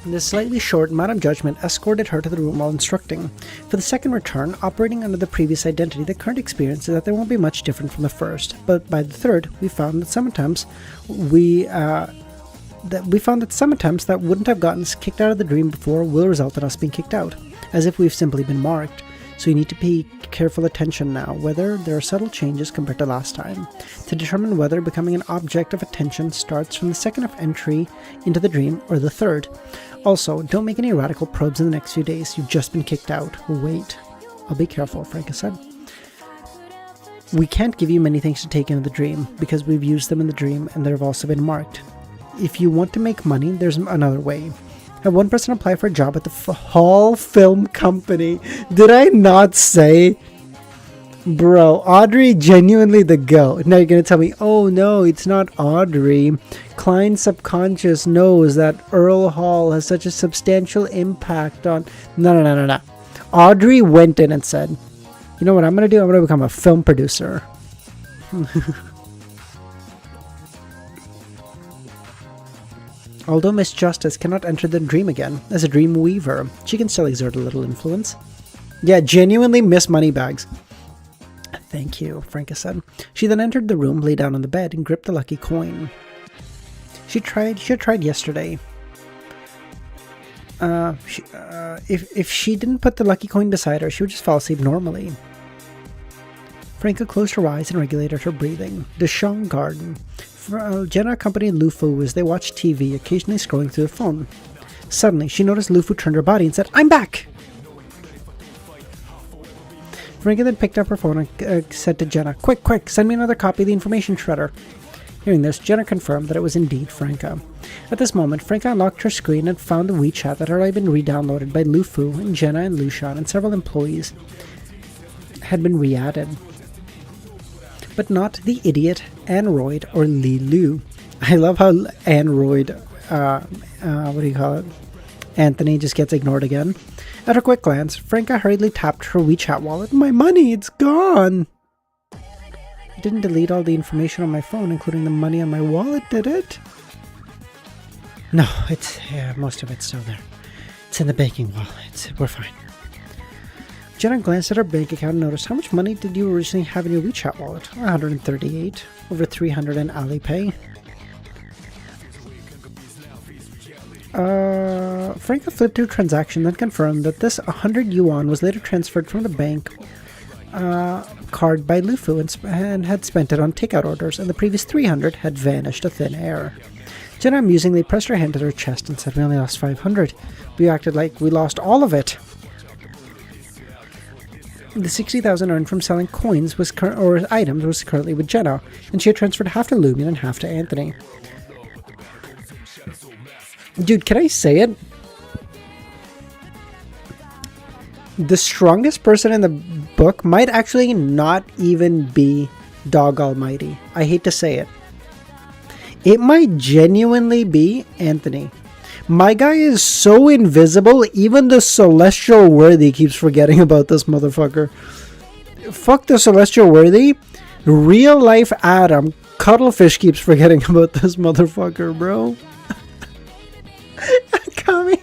This slightly short Madame Judgment escorted her to the room while instructing. For the second return, operating under the previous identity, the current experience is that there won't be much different from the first, but by the third, we found that some attempts that wouldn't have gotten us kicked out of the dream before will result in us being kicked out, as if we've simply been marked. so you need to pay careful attention now, whether there are subtle changes compared to last time, to determine whether becoming an object of attention starts from the second of entry into the dream or the third. Also, don't make any radical probes in the next few days. You've just been kicked out. Wait. I'll be careful, Franca said. We can't give you many things to take into the dream, because we've used them in the dream and they've also been marked. If you want to make money, there's another way. Have one person apply for a job at the Hall Film Company. Did I not say? Bro, Audrey genuinely the goat. Now you're going to tell me, oh no, it's not Audrey. Klein's subconscious knows that Earl Hall has such a substantial impact on... No. Audrey went in and said, you know what I'm going to do? I'm going to become a film producer. Although Miss Justice cannot enter the dream again, as a dream weaver, she can still exert a little influence. Yeah, genuinely Miss Moneybags. Thank you, Franca said. She then entered the room, lay down on the bed, and gripped the lucky coin. She had tried yesterday. If she didn't put the lucky coin beside her, she would just fall asleep normally. Franca closed her eyes and regulated her breathing. The Shang Garden. Jenna accompanied Lufu as they watched TV, occasionally scrolling through the phone. Suddenly, she noticed Lufu turned her body and said, "I'm back!" Franca then picked up her phone and said to Jenna, Quick, send me another copy of the information shredder." Hearing this, Jenna confirmed that it was indeed Franca. At this moment, Franca unlocked her screen and found the WeChat that had already been re-downloaded by Lufu and Jenna and Lushan, and several employees had been re-added. But not the idiot Anroid or Li Lu. I love how Anroid, Anthony just gets ignored again. At a quick glance, Franca hurriedly tapped her WeChat wallet. My money, it's gone! It didn't delete all the information on my phone, including the money on my wallet, did it? No, most of it's still there. It's in the banking wallet. We're fine. Jenna glanced at her bank account and noticed, how much money did you originally have in your WeChat wallet? 138. Over 300 in Alipay. Franca flipped through a transaction, then confirmed that this 100 yuan was later transferred from the bank card by Lufu and had spent it on takeout orders, and the previous 300 had vanished to thin air. Jenna amusingly pressed her hand to her chest and said, "We only lost 500. We acted like we lost all of it." The 60,000 earned from selling coins or items was currently with Jenna, and she had transferred half to Lumion and half to Anthony. Dude, can I say it? The strongest person in the book might actually not even be Dog Almighty. I hate to say it. It might genuinely be Anthony. My guy is so invisible, even the Celestial Worthy keeps forgetting about this motherfucker. Fuck the Celestial Worthy. Real life Adam, Cuttlefish keeps forgetting about this motherfucker, bro. Coming.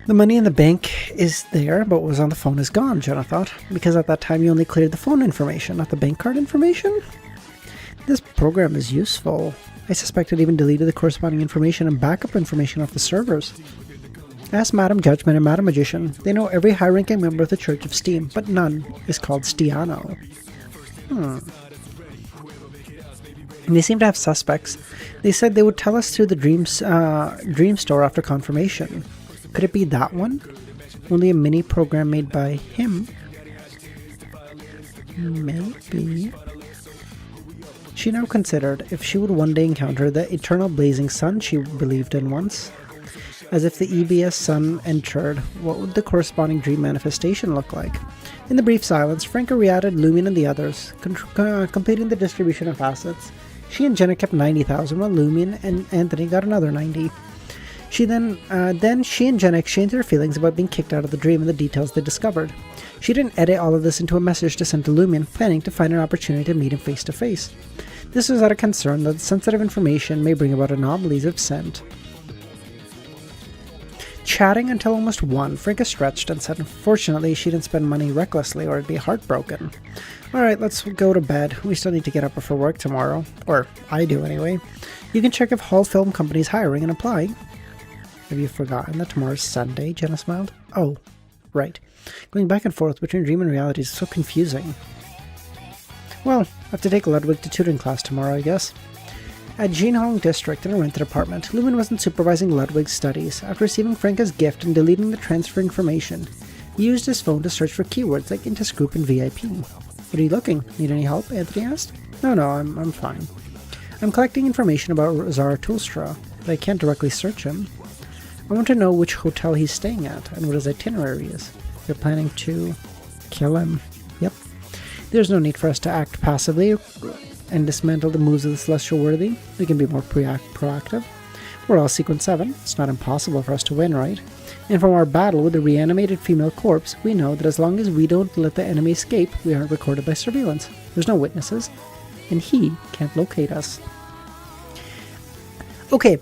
The money in the bank is there, but what was on the phone is gone, Jenna thought, because at that time you only cleared the phone information, not the bank card information? This program is useful. I suspect it even deleted the corresponding information and backup information off the servers. Ask Madam Judgment and Madam Magician. They know every high-ranking member of the Church of Steam, but none is called Stiano. They seem to have suspects. They said they would tell us through the Dream Store after confirmation. Could it be that one? Only a mini program made by him? Maybe. She now considered if she would one day encounter the eternal blazing sun she believed in once. As if the EBS sun entered, what would the corresponding dream manifestation look like? In the brief silence, Franca re-added Lumion and the others, completing the distribution of assets. She and Jenna kept 90,000, while Lumion and Anthony got another 90. Then she and Jenna exchanged their feelings about being kicked out of the dream and the details they discovered. She didn't edit all of this into a message to send to Lumion, planning to find an opportunity to meet him face to face. This was out of concern that sensitive information may bring about anomalies if sent. Chatting until almost 1, Franca stretched and said unfortunately she didn't spend money recklessly or it'd be heartbroken. Alright, let's go to bed. We still need to get up before work tomorrow. Or, I do anyway. You can check if Hall Film Company is hiring and apply. Have you forgotten that tomorrow's Sunday? Jenna smiled. Oh, right. Going back and forth between dream and reality is so confusing. Well, I have to take Ludwig to tutoring class tomorrow, I guess. At Jinhong District in a rented apartment, Lumen wasn't supervising Ludwig's studies. After receiving Franca's gift and deleting the transfer information, he used his phone to search for keywords like Interscoop and VIP. What are you looking? Need any help? Anthony asked. No, I'm fine. I'm collecting information about Zarathustra, but I can't directly search him. I want to know which hotel he's staying at and what his itinerary is. You're planning to kill him. Yep. There's no need for us to act passively and dismantle the moves of the Celestial Worthy. We can be more proactive. We're all Sequence 7. It's not impossible for us to win, right? And from our battle with the reanimated female corpse, we know that as long as we don't let the enemy escape, we aren't recorded by surveillance. There's no witnesses, and he can't locate us. Okay,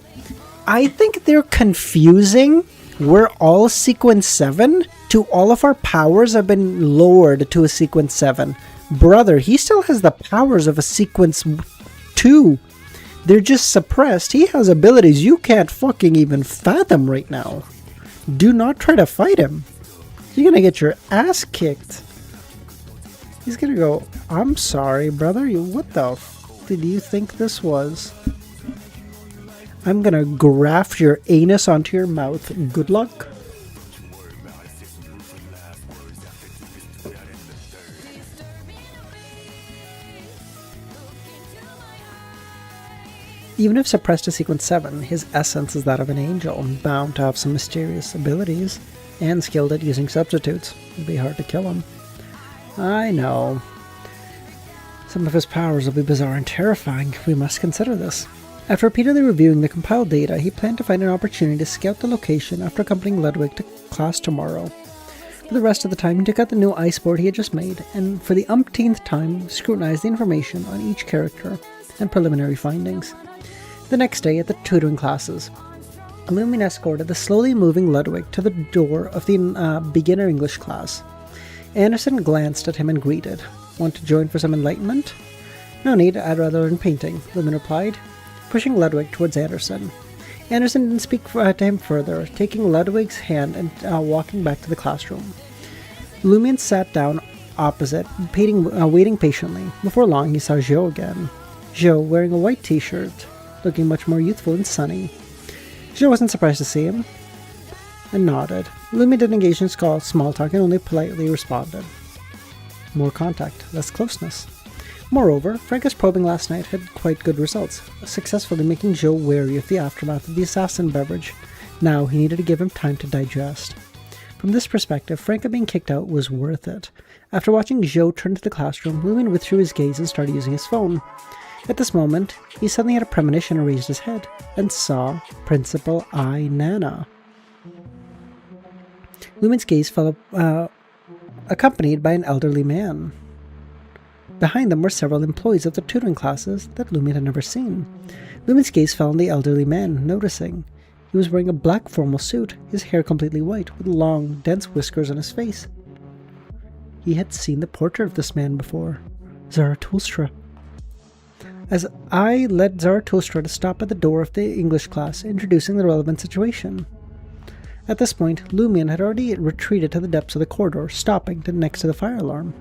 I think they're confusing. We're all Sequence 7 to all of our powers have been lowered to a Sequence 7. Brother, he still has the powers of a Sequence 2. They're just suppressed. He has abilities you can't fucking even fathom right now. Do not try to fight him. You're gonna get your ass kicked. He's gonna go, I'm sorry, brother. What the f did you think this was? I'm gonna graft your anus onto your mouth. Good luck. Even if suppressed to Sequence 7, his essence is that of an angel, bound to have some mysterious abilities, and skilled at using substitutes. It'd be hard to kill him. I know. Some of his powers will be bizarre and terrifying. We must consider this. After repeatedly reviewing the compiled data, he planned to find an opportunity to scout the location after accompanying Ludwig to class tomorrow. For the rest of the time, he took out the new ice board he had just made, and for the umpteenth time, scrutinized the information on each character and preliminary findings. The next day at the tutoring classes, Lumen escorted the slowly moving Ludwig to the door of the beginner English class. Anderson glanced at him and greeted. Want to join for some enlightenment? No need, I'd rather learn painting, Lumen replied, pushing Ludwig towards Anderson. Anderson didn't speak to him further, taking Ludwig's hand and walking back to the classroom. Lumen sat down opposite, waiting patiently. Before long, he saw Zhou again. Zhou wearing a white t-shirt, looking much more youthful and sunny. Zhou wasn't surprised to see him, and nodded. Lumen didn't engage in small talk and only politely responded. More contact, less closeness. Moreover, Franca's probing last night had quite good results, successfully making Zhou wary of the aftermath of the assassin beverage. Now he needed to give him time to digest. From this perspective, Franca being kicked out was worth it. After watching Zhou turn to the classroom, Lumen withdrew his gaze and started using his phone. At this moment, he suddenly had a premonition and raised his head, and saw Principal I. Nana. Lumen's gaze fell accompanied by an elderly man. Behind them were several employees of the tutoring classes that Lumen had never seen. Lumen's gaze fell on the elderly man, noticing. He was wearing a black formal suit, his hair completely white, with long, dense whiskers on his face. He had seen the portrait of this man before. Zarathustra. As I led Zarathustra to stop at the door of the English class, introducing the relevant situation. At this point, Lumen had already retreated to the depths of the corridor, stopping next to the fire alarm.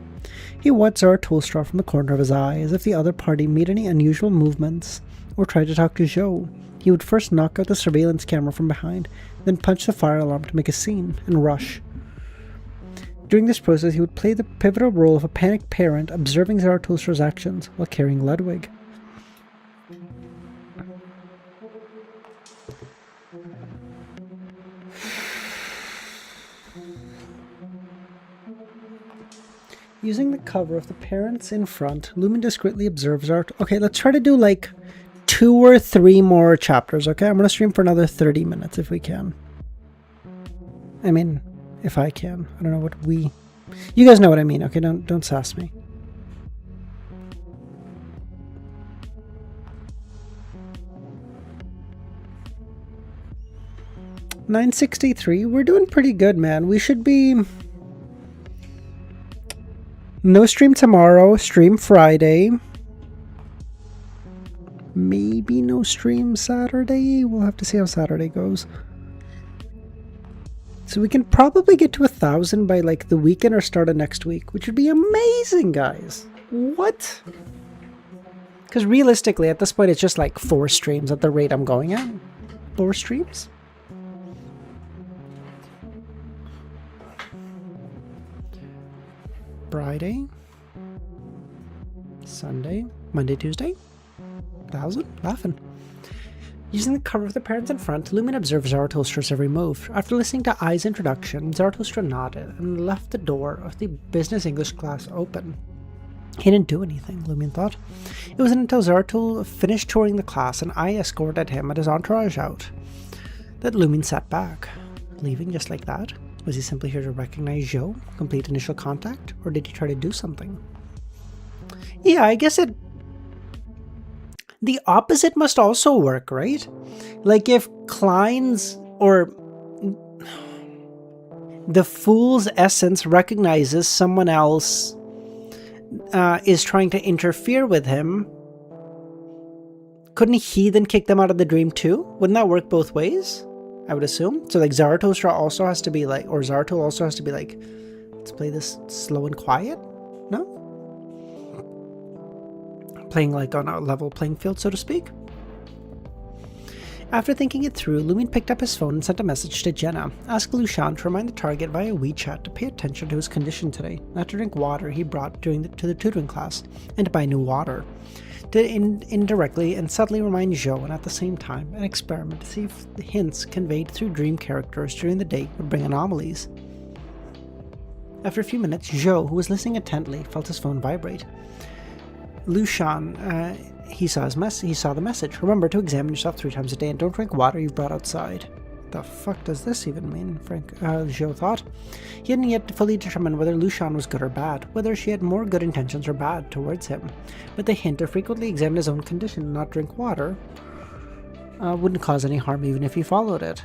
He watched Zarathustra from the corner of his eye, as if the other party made any unusual movements, or tried to talk to Zhou. He would first knock out the surveillance camera from behind, then punch the fire alarm to make a scene, and rush. During this process, he would play the pivotal role of a panicked parent observing Zarathustra's actions while carrying Ludwig. Using the cover of the parents in front, Lumen discreetly observes our... Okay, let's try to do like 2 or 3 more chapters, okay? I'm going to stream for another 30 minutes if we can. I mean, if I can. I don't know what we... You guys know what I mean, okay? Don't sass me. $963. We're doing pretty good, man. We should be... No stream tomorrow, stream Friday. Maybe no stream Saturday. We'll have to see how Saturday goes. So we can probably get to 1,000 by like the weekend or start of next week, which would be amazing, guys. What? Because realistically, at this point, it's just like 4 streams at the rate I'm going at. 4 streams? Friday, Sunday, Monday, Tuesday, 1,000? Laughing. Using the cover of the parents in front, Lumin observed Zarathustra's every move. After listening to I's introduction, Zarathustra nodded and left the door of the business English class open. He didn't do anything, Lumin thought. It wasn't until Zarathustra finished touring the class and I escorted him and his entourage out that Lumin sat back. Leaving just like that? Was he simply here to recognize Zhou, complete initial contact, or did he try to do something? Yeah, I guess the opposite must also work, right? Like if Klein's or the fool's essence recognizes someone else is trying to interfere with him, couldn't he then kick them out of the dream too? Wouldn't that work both ways? I would assume. So like Zarathustra also has to be like, or Zaratul also has to be like, let's play this slow and quiet? No? Playing like on a level playing field, so to speak. After thinking it through, Lumin picked up his phone and sent a message to Jenna, asking Lushan to remind the target via WeChat to pay attention to his condition today, not to drink water he brought to the tutoring class, and to buy new water. To indirectly and subtly remind Zhou, and at the same time, an experiment to see if the hints conveyed through dream characters during the day would bring anomalies. After a few minutes, Zhou, who was listening intently, felt his phone vibrate. Lushan, he saw the message. Remember to examine yourself 3 times a day and don't drink water you've brought outside. The fuck does this even mean? Zhou thought. He hadn't yet fully determined whether Lushan was good or bad, whether she had more good intentions or bad towards him. But the hint to frequently examine his own condition and not drink water wouldn't cause any harm even if he followed it.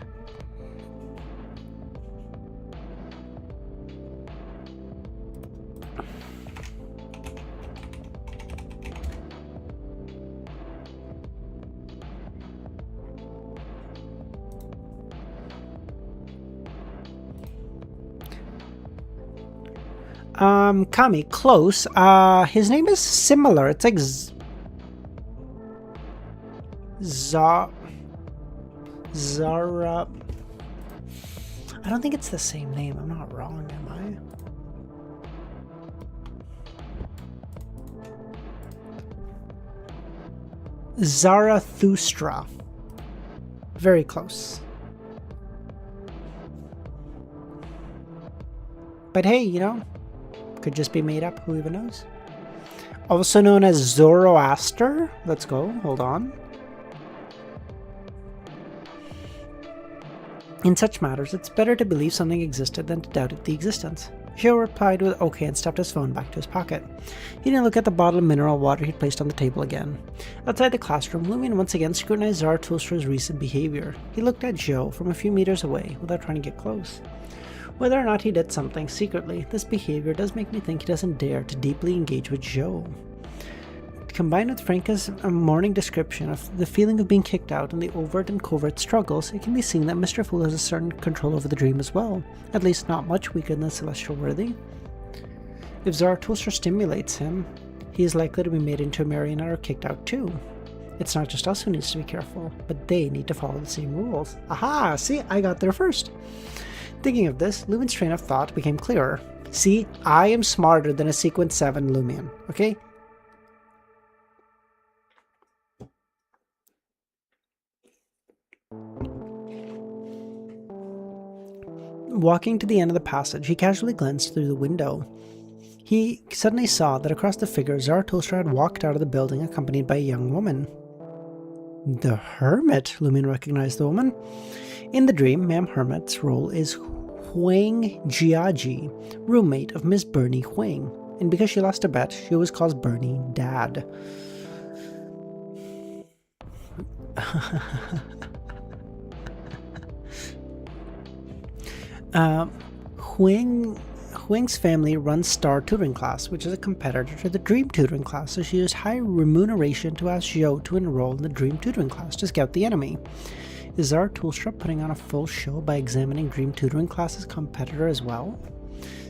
Kami, close. His name is similar. It's like Zara. I don't think it's the same name. I'm not wrong, am I? Zarathustra. Very close. But hey, you know, could just be made up, who even knows? Also known as Zoroaster. Let's go, hold on. In such matters, it's better to believe something existed than to doubt the existence. Zhou replied with okay and stuffed his phone back to his pocket. He didn't look at the bottle of mineral water he'd placed on the table again. Outside the classroom, Lumin once again scrutinized Zarathustra's recent behavior. He looked at Zhou from a few meters away without trying to get close. Whether or not he did something secretly, this behavior does make me think he doesn't dare to deeply engage with Zhou. Combined with Franka's morning description of the feeling of being kicked out and the overt and covert struggles, it can be seen that Mr. Fool has a certain control over the dream as well, at least not much weaker than Celestial Worthy. If Zarathustra stimulates him, he is likely to be made into a marionette or kicked out too. It's not just us who needs to be careful, but they need to follow the same rules. Aha! See, I got there first. Thinking of this, Lumin's train of thought became clearer. See, I am smarter than a Sequence 7 Lumion, okay? Walking to the end of the passage, he casually glanced through the window. He suddenly saw that across the figure, Zarathustra had walked out of the building accompanied by a young woman. The Hermit, Lumin recognized the woman. In the dream, Ma'am Hermit's role is Huang Jiaji, roommate of Miss Bernie Huang, and because she lost a bet, she always calls Bernie Dad. Huang's family runs Star Tutoring Class, which is a competitor to the Dream Tutoring Class, so she used high remuneration to ask Zhou to enroll in the Dream Tutoring Class to scout the enemy. Is Zarathustra putting on a full show by examining Dream Tutoring Class's competitor as well?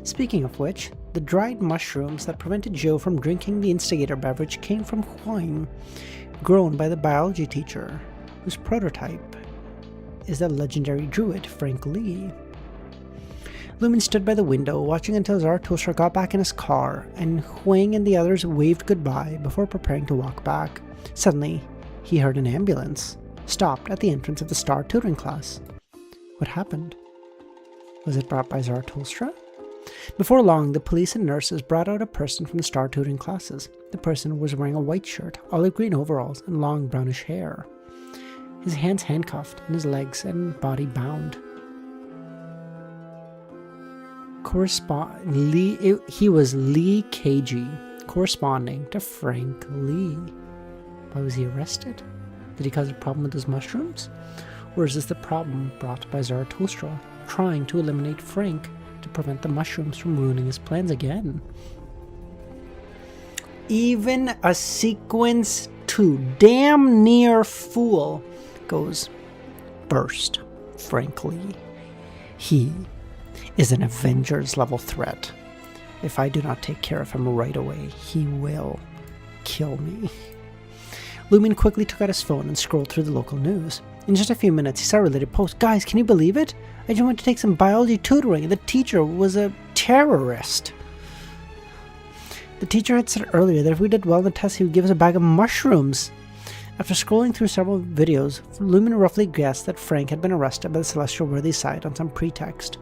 Speaking of which, the dried mushrooms that prevented Joe from drinking the instigator beverage came from COI, grown by the biology teacher, whose prototype is the legendary druid Frank Lee. Lumen stood by the window, watching until Zarathustra got back in his car, and Huang and the others waved goodbye before preparing to walk back. Suddenly, he heard an ambulance, stopped at the entrance of the Star Tutoring class. What happened? Was it brought by Zarathustra? Before long, the police and nurses brought out a person from the Star Tutoring classes. The person was wearing a white shirt, olive green overalls, and long brownish hair. His hands handcuffed, and his legs and body bound. He was Lee KG, corresponding to Frank Lee. Why was he arrested? Did he cause a problem with his mushrooms? Or is this the problem brought by Zarathustra, trying to eliminate Frank to prevent the mushrooms from ruining his plans again? Even a sequence 2 damn near fool goes burst. Frank Lee. He is an Avengers level threat. If I do not take care of him right away, he will kill me. Lumen quickly took out his phone and scrolled through the local news. In just a few minutes, he saw a related post. Guys, can you believe it? I just went to take some biology tutoring and the teacher was a terrorist. The teacher had said earlier that if we did well in the test, he would give us a bag of mushrooms. After scrolling through several videos, Lumen roughly guessed that Frank had been arrested by the Celestial Worthy side on some pretext.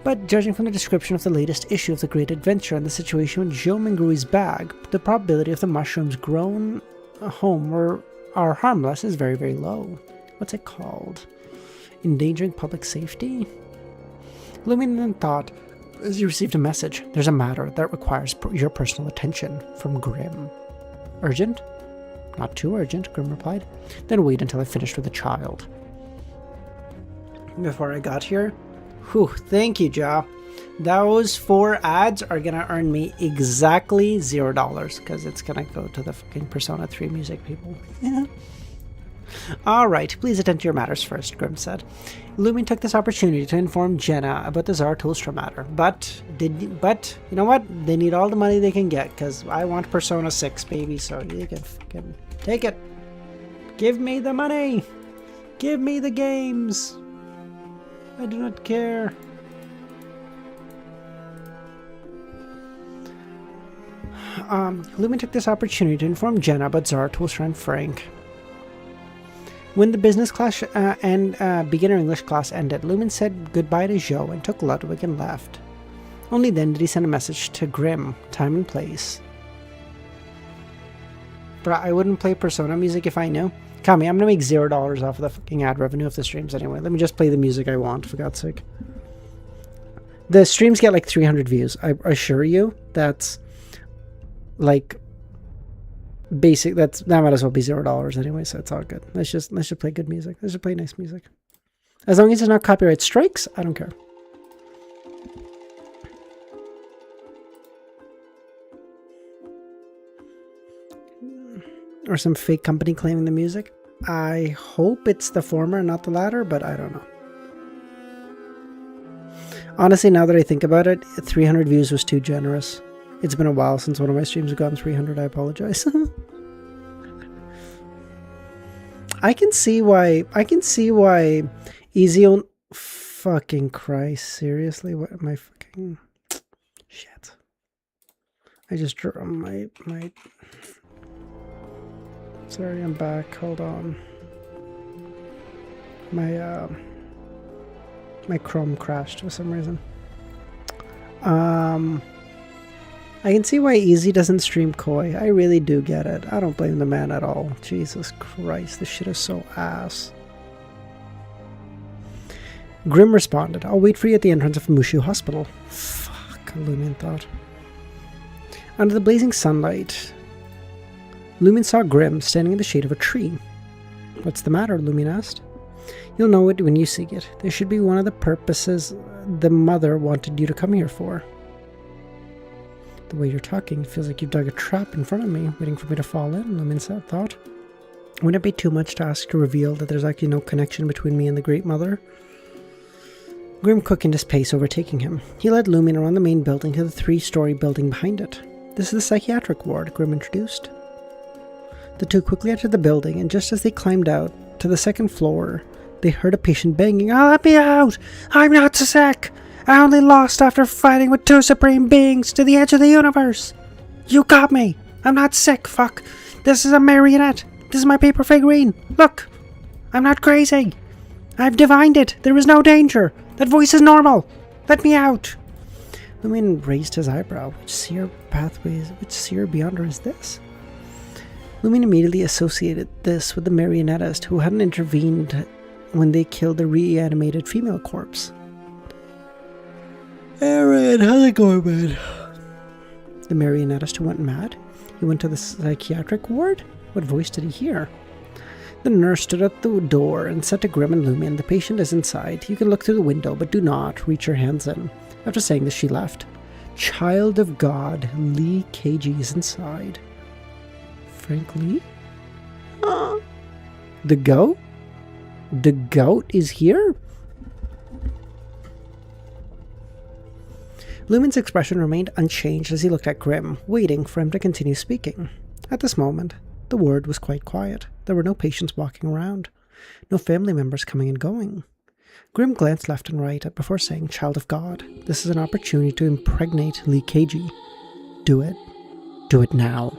But judging from the description of the latest issue of The Great Adventure and the situation with Joe Mingrui's bag, the probability of the mushrooms grown home are harmless is very, very low. What's it called? Endangering public safety? Lumen then thought, as he received a message, there's a matter that requires your personal attention from Grim. Urgent? Not too urgent, Grim replied. Then wait until I finished with the child. Before I got here, whew, thank you, Ja. Those 4 ads are gonna earn me exactly $0 because it's gonna go to the fucking Persona 3 music people. Yeah. Alright, please attend to your matters first, Grim said. Lumen took this opportunity to inform Jenna about the Zarathustra matter, but you know what? They need all the money they can get because I want Persona 6, baby, so you can fucking take it. Give me the money! Give me the games! I do not care. Lumen took this opportunity to inform Jenna about Zarathustra and Frank. When the business class and beginner English class ended, Lumen said goodbye to Joe and took Ludwig and left. Only then did he send a message to Grim, time and place. Bruh, I wouldn't play Persona music if I knew. Kami, I'm gonna make $0 off of the fucking ad revenue of the streams anyway. Let me just play the music I want, for God's sake. The streams get like 300 views. I assure you, that's like basic. That might as well be $0 anyway, so it's all good. Let's just play good music. Let's just play nice music. As long as it's not copyright strikes, I don't care. Or some fake company claiming the music. I hope it's the former, not the latter, but I don't know. Honestly, now that I think about it, 300 views was too generous. It's been a while since one of my streams have gotten 300. I apologize. I can see why easy on fucking Christ. Seriously, what am I fucking shit? I just drew my sorry, I'm back. Hold on. My Chrome crashed for some reason. I can see why Easy doesn't stream Koi. I really do get it. I don't blame the man at all. Jesus Christ, this shit is so ass. Grim responded, I'll wait for you at the entrance of Mushu Hospital. Fuck, Lumen thought. Under the blazing sunlight, Lumen saw Grim standing in the shade of a tree. What's the matter? Lumen asked. You'll know it when you see it. There should be one of the purposes the mother wanted you to come here for. The way you're talking feels like you've dug a trap in front of me, waiting for me to fall in, Lumen thought. Wouldn't it be too much to ask to reveal that there's actually no connection between me and the Great Mother? Grim quickened his pace, overtaking him. He led Lumin around the main building to the 3-story building behind it. This is the psychiatric ward, Grim introduced. The two quickly entered the building, and just as they climbed out to the 2nd floor, they heard a patient banging, "Oh, let me out! I'm not sick! I only lost after fighting with 2 supreme beings to the edge of the universe! You got me! I'm not sick, fuck! This is a marionette! This is my paper figurine! Look! I'm not crazy! I've divined it! There is no danger! That voice is normal! Let me out!" Lumin raised his eyebrow. Which seer beyonder is this? Lumin immediately associated this with the marionettist who hadn't intervened when they killed the reanimated female corpse. "Aaron, how's it going, man?" The marionettist who went mad? He went to the psychiatric ward? What voice did he hear? The nurse stood at the door and said to Grim and Lumin, "The patient is inside. You can look through the window, but do not reach your hands in." After saying this, she left. Child of God, Lee KG is inside. Frank Lee? The goat? The goat is here? Lumin's expression remained unchanged as he looked at Grim, waiting for him to continue speaking. At this moment, the ward was quite quiet. There were no patients walking around, no family members coming and going. Grim glanced left and right before saying, "Child of God, this is an opportunity to impregnate Lee KG. Do it. Do it now."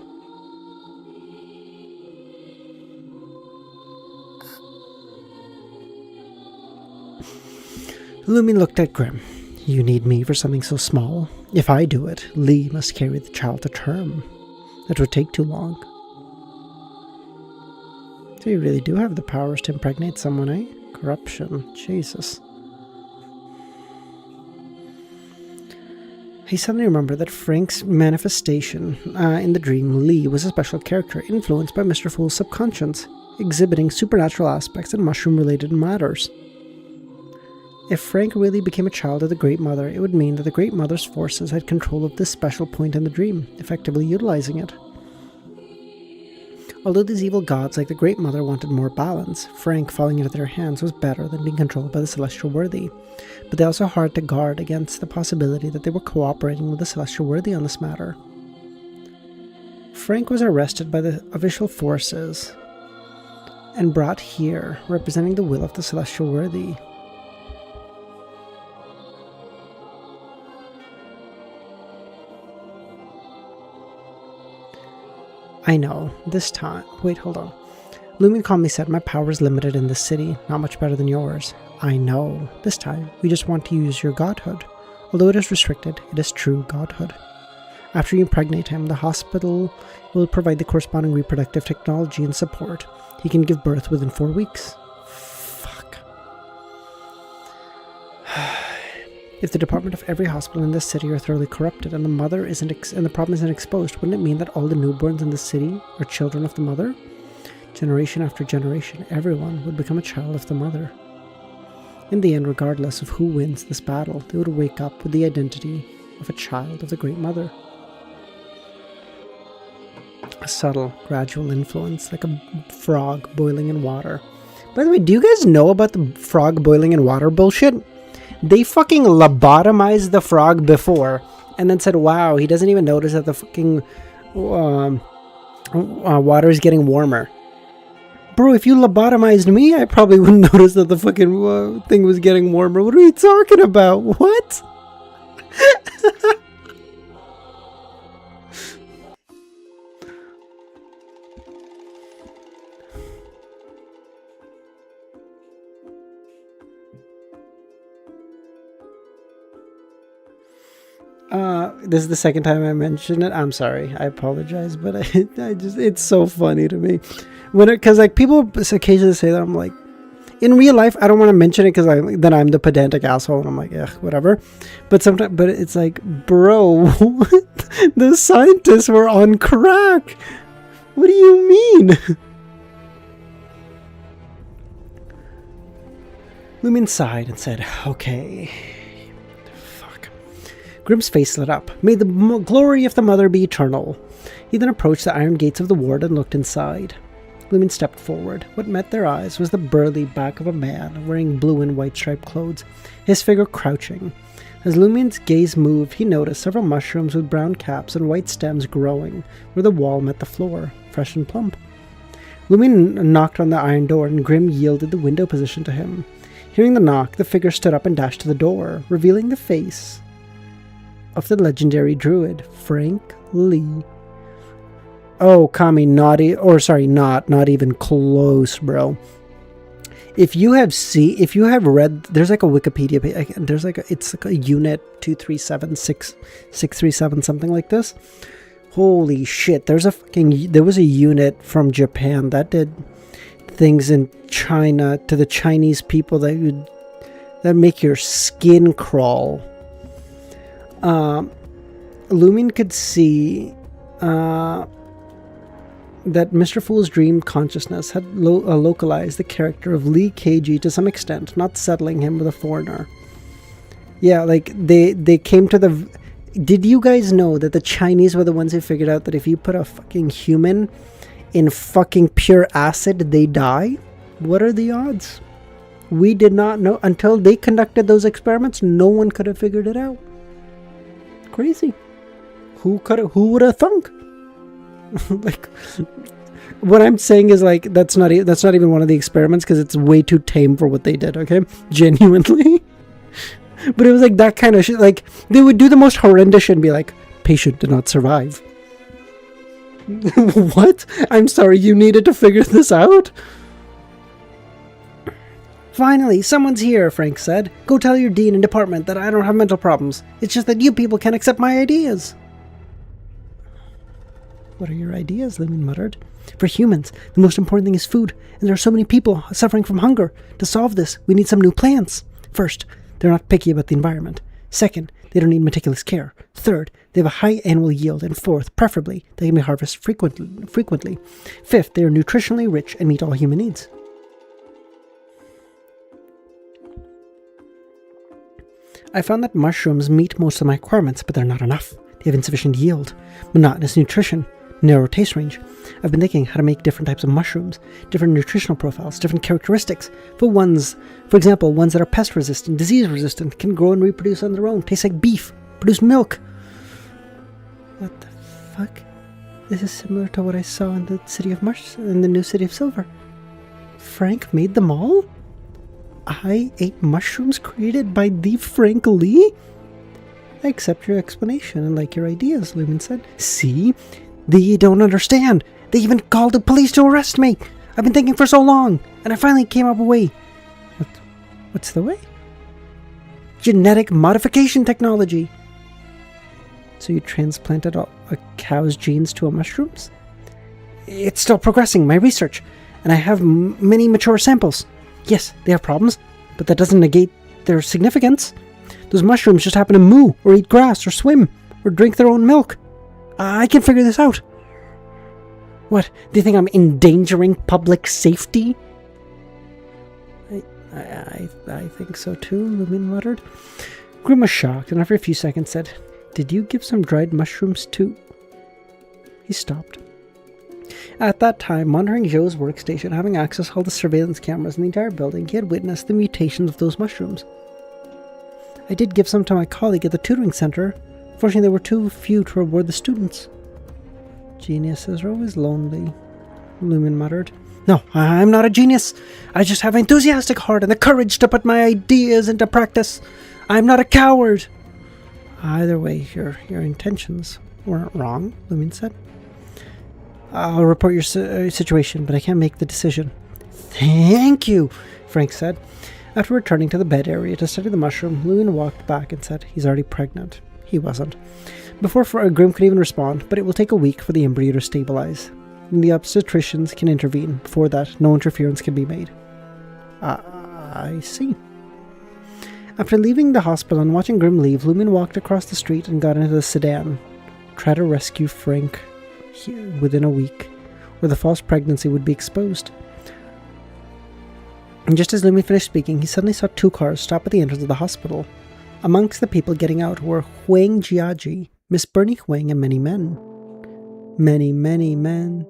Lumin looked at Grim. "You need me for something so small? If I do it, Lee must carry the child to term. That would take too long." So you really do have the powers to impregnate someone, eh? Corruption. Jesus. He suddenly remembered that Frank's manifestation in the dream, Lee, was a special character influenced by Mr. Fool's subconscious, exhibiting supernatural aspects and mushroom-related matters. If Frank really became a child of the Great Mother, it would mean that the Great Mother's forces had control of this special point in the dream, effectively utilizing it. Although these evil gods like the Great Mother wanted more balance, Frank falling into their hands was better than being controlled by the Celestial Worthy, but they also had to guard against the possibility that they were cooperating with the Celestial Worthy on this matter. Frank was arrested by the official forces and brought here, representing the will of the Celestial Worthy. I know, this time. Wait, hold on. Lumin calmly said, "My power is limited in this city, not much better than yours." I know, this time. We just want to use your godhood. Although it is restricted, it is true godhood. After you impregnate him, the hospital will provide the corresponding reproductive technology and support. He can give birth within 4 weeks. Fuck. If the department of every hospital in this city are thoroughly corrupted and the mother and the problem isn't exposed, wouldn't it mean that all the newborns in the city are children of the mother? Generation after generation, everyone would become a child of the mother. In the end, regardless of who wins this battle, they would wake up with the identity of a child of the Great Mother. A subtle, gradual influence, like a frog boiling in water. By the way, do you guys know about the frog boiling in water bullshit? They fucking lobotomized the frog before and then said, wow, he doesn't even notice that the fucking water is getting warmer. Bro, if you lobotomized me, I probably wouldn't notice that the fucking thing was getting warmer. What are you talking about? What? This is the second time I mentioned it. I'm sorry. I apologize, but it's so funny to me. Because like people occasionally say that, I'm like, in real life, I don't want to mention it because then I'm the pedantic asshole and I'm like, ugh, whatever. But sometimes, but it's like, bro, the scientists were on crack. What do you mean? Lumin sighed and said, okay. Grim's face lit up. May the glory of the Mother be eternal. He then approached the iron gates of the ward and looked inside. Lumen stepped forward. What met their eyes was the burly back of a man wearing blue and white striped clothes, his figure crouching. As Lumen's gaze moved, he noticed several mushrooms with brown caps and white stems growing where the wall met the floor, fresh and plump. Lumen knocked on the iron door, and Grim yielded the window position to him. Hearing the knock, the figure stood up and dashed to the door, revealing the face of the legendary druid, Frank Lee. Oh, Kami, not even close, bro. If you have read, there's like a Wikipedia page, it's like a unit 237637, something like this. Holy shit, there was a unit from Japan that did things in China to the Chinese people that make your skin crawl. Lumen could see that Mr. Fool's dream consciousness had localized the character of Lee KG to some extent, not settling him with a foreigner. Yeah, like they came to the... Did you guys know that the Chinese were the ones who figured out that if you put a fucking human in fucking pure acid, they die? What are the odds? We did not know. Until they conducted those experiments, no one could have figured it out. Crazy. Who would have thunk? Like, what I'm saying is, like, that's not even one of the experiments, because it's way too tame for what they did, okay? Genuinely. But it was like that kind of shit. Like, they would do the most horrendous shit and be like, patient did not survive. What? I'm sorry, you needed to figure this out? Finally, someone's here, Frank said. Go tell your dean and department that I don't have mental problems. It's just that you people can't accept my ideas. What are your ideas? Lumen muttered. For humans, the most important thing is food, and there are so many people suffering from hunger. To solve this, we need some new plants. First, they're not picky about the environment. Second, they don't need meticulous care. Third, they have a high annual yield. And fourth, preferably, they can be harvested frequently. Fifth, they are nutritionally rich and meet all human needs. I found that mushrooms meet most of my requirements, but they're not enough. They have insufficient yield, monotonous nutrition, narrow taste range. I've been thinking how to make different types of mushrooms, different nutritional profiles, different characteristics. For example, ones that are pest resistant, disease resistant, can grow and reproduce on their own, taste like beef, produce milk. What the fuck? This is similar to what I saw in the new city of Silver. Frank made them all? I ate mushrooms created by the Frank Lee? I accept your explanation and like your ideas, Lumen said. See? They don't understand. They even called the police to arrest me. I've been thinking for so long, and I finally came up with a way. What's the way? Genetic modification technology. So you transplanted a cow's genes to a mushroom's? It's still progressing, my research, and I have many mature samples. Yes, they have problems, but that doesn't negate their significance. Those mushrooms just happen to moo, or eat grass, or swim, or drink their own milk. I can figure this out. What, do you think I'm endangering public safety? I think so too, Lumen muttered. Grim was shocked, and after a few seconds said, Did you give some dried mushrooms too? He stopped. At that time, monitoring Joe's workstation, having access to all the surveillance cameras in the entire building, he had witnessed the mutations of those mushrooms. I did give some to my colleague at the tutoring center. Fortunately, there were too few to reward the students. Geniuses are always lonely, Lumen muttered. No, I'm not a genius. I just have an enthusiastic heart and the courage to put my ideas into practice. I'm not a coward. Either way, your intentions weren't wrong, Lumen said. I'll report your situation, but I can't make the decision. Thank you, Frank said. After returning to the bed area to study the mushroom, Lumen walked back and said, He's already pregnant. He wasn't. Before Grim could even respond, but it will take a week for the embryo to stabilize. And the obstetricians can intervene. Before that, no interference can be made. I see. After leaving the hospital and watching Grim leave, Lumen walked across the street and got into the sedan. Try to rescue Frank within a week, or the false pregnancy would be exposed. And just as Lumen finished speaking, he suddenly saw two cars stop at the entrance of the hospital. Amongst the people getting out were Huang Jiaji, Miss Bernie Huang, and many men. Many, many men.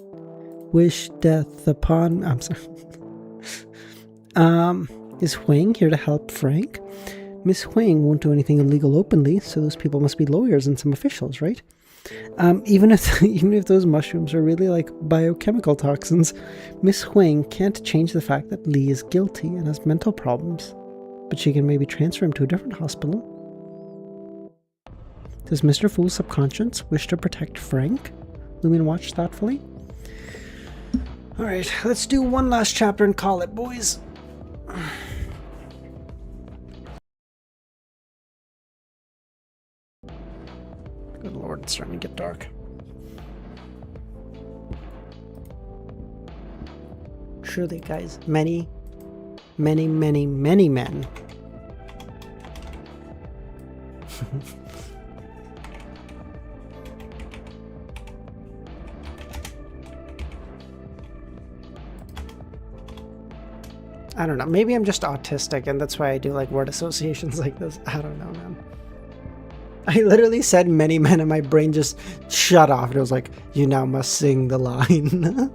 wish death upon... I'm sorry. Is Huang here to help Frank? Miss Huang won't do anything illegal openly, so those people must be lawyers and some officials, right? Even if those mushrooms are really like biochemical toxins, Miss Huang can't change the fact that Lee is guilty and has mental problems. But she can maybe transfer him to a different hospital. Does Mr. Fool's subconscious wish to protect Frank? Lumen watched thoughtfully. Alright, let's do one last chapter and call it, boys. Good lord, it's starting to get dark. Truly, guys, many men. I don't know. Maybe I'm just autistic and that's why I do like word associations like this. I don't know, man. I literally said many men and my brain just shut off. It was like, you now must sing the line.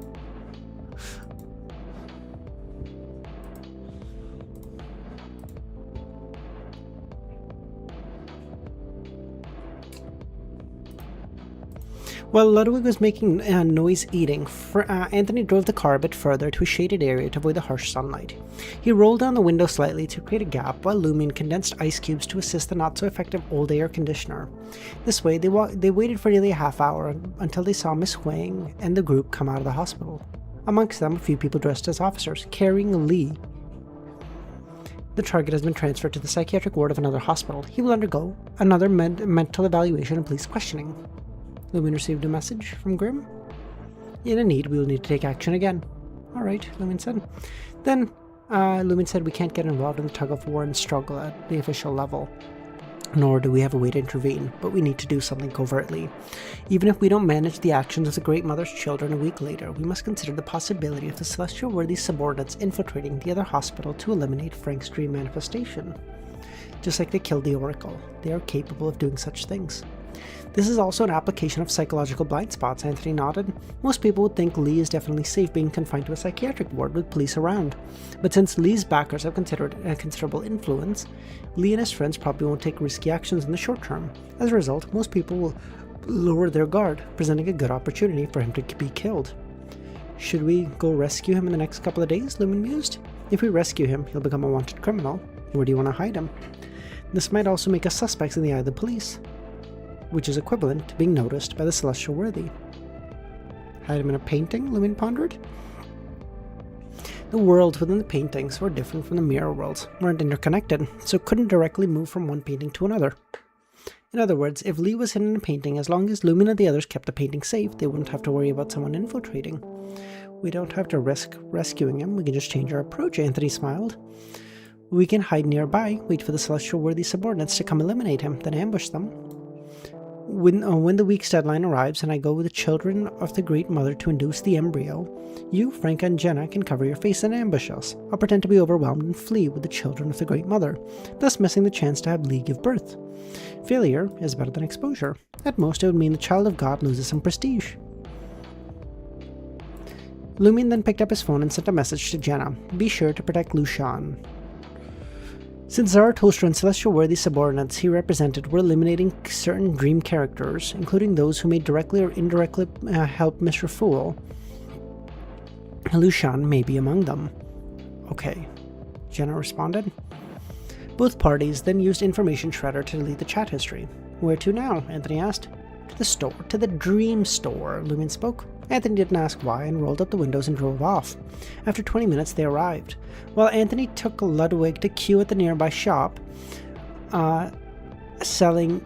While Ludwig was making noise eating, Anthony drove the car a bit further to a shaded area to avoid the harsh sunlight. He rolled down the window slightly to create a gap while Lumen condensed ice cubes to assist the not-so-effective old air conditioner. This way, they waited for nearly a half hour until they saw Miss Huang and the group come out of the hospital. Amongst them, a few people dressed as officers, carrying Lee. The target has been transferred to the psychiatric ward of another hospital. He will undergo another mental evaluation and police questioning. Lumen received a message from Grimm. In a need, we will need to take action again. Alright, Lumen said. Then, Lumen said we can't get involved in the tug-of-war and struggle at the official level. Nor do we have a way to intervene, but we need to do something covertly. Even if we don't manage the actions of the Great Mother's children a week later, we must consider the possibility of the Celestial Worthy subordinates infiltrating the other hospital to eliminate Frank's dream manifestation. Just like they killed the Oracle, they are capable of doing such things. This is also an application of psychological blind spots, Anthony nodded. Most people would think Lee is definitely safe being confined to a psychiatric ward with police around. But since Lee's backers have considerable influence, Lee and his friends probably won't take risky actions in the short term. As a result, most people will lower their guard, presenting a good opportunity for him to be killed. Should we go rescue him in the next couple of days? Lumen mused. If we rescue him, he'll become a wanted criminal. Where do you want to hide him? This might also make us suspects in the eye of the police, which is equivalent to being noticed by the Celestial Worthy. Hide him in a painting? Lumen pondered. The worlds within the paintings were different from the mirror worlds, weren't interconnected, so couldn't directly move from one painting to another. In other words, if Lee was hidden in a painting, as long as Lumen and the others kept the painting safe, they wouldn't have to worry about someone infiltrating. We don't have to risk rescuing him, we can just change our approach, Anthony smiled. We can hide nearby, wait for the Celestial Worthy subordinates to come eliminate him, then ambush them. When the week's deadline arrives and I go with the children of the Great Mother to induce the embryo, you, Frank, and Jenna can cover your face and ambush us. I'll pretend to be overwhelmed and flee with the children of the Great Mother, thus missing the chance to have Lee give birth. Failure is better than exposure. At most, it would mean the child of God loses some prestige. Lumen then picked up his phone and sent a message to Jenna. Be sure to protect Lucian. Since Zarathustra and Celestial Worthy subordinates he represented were eliminating certain dream characters, including those who may directly or indirectly help Mr. Fool, Lucian may be among them. Okay, Jenna responded. Both parties then used Information Shredder to delete the chat history. Where to now? Anthony asked. To the store. To the Dream Store, Lumen spoke. Anthony didn't ask why and rolled up the windows and drove off. After 20 minutes, they arrived. While Anthony took Ludwig to queue at the nearby shop, selling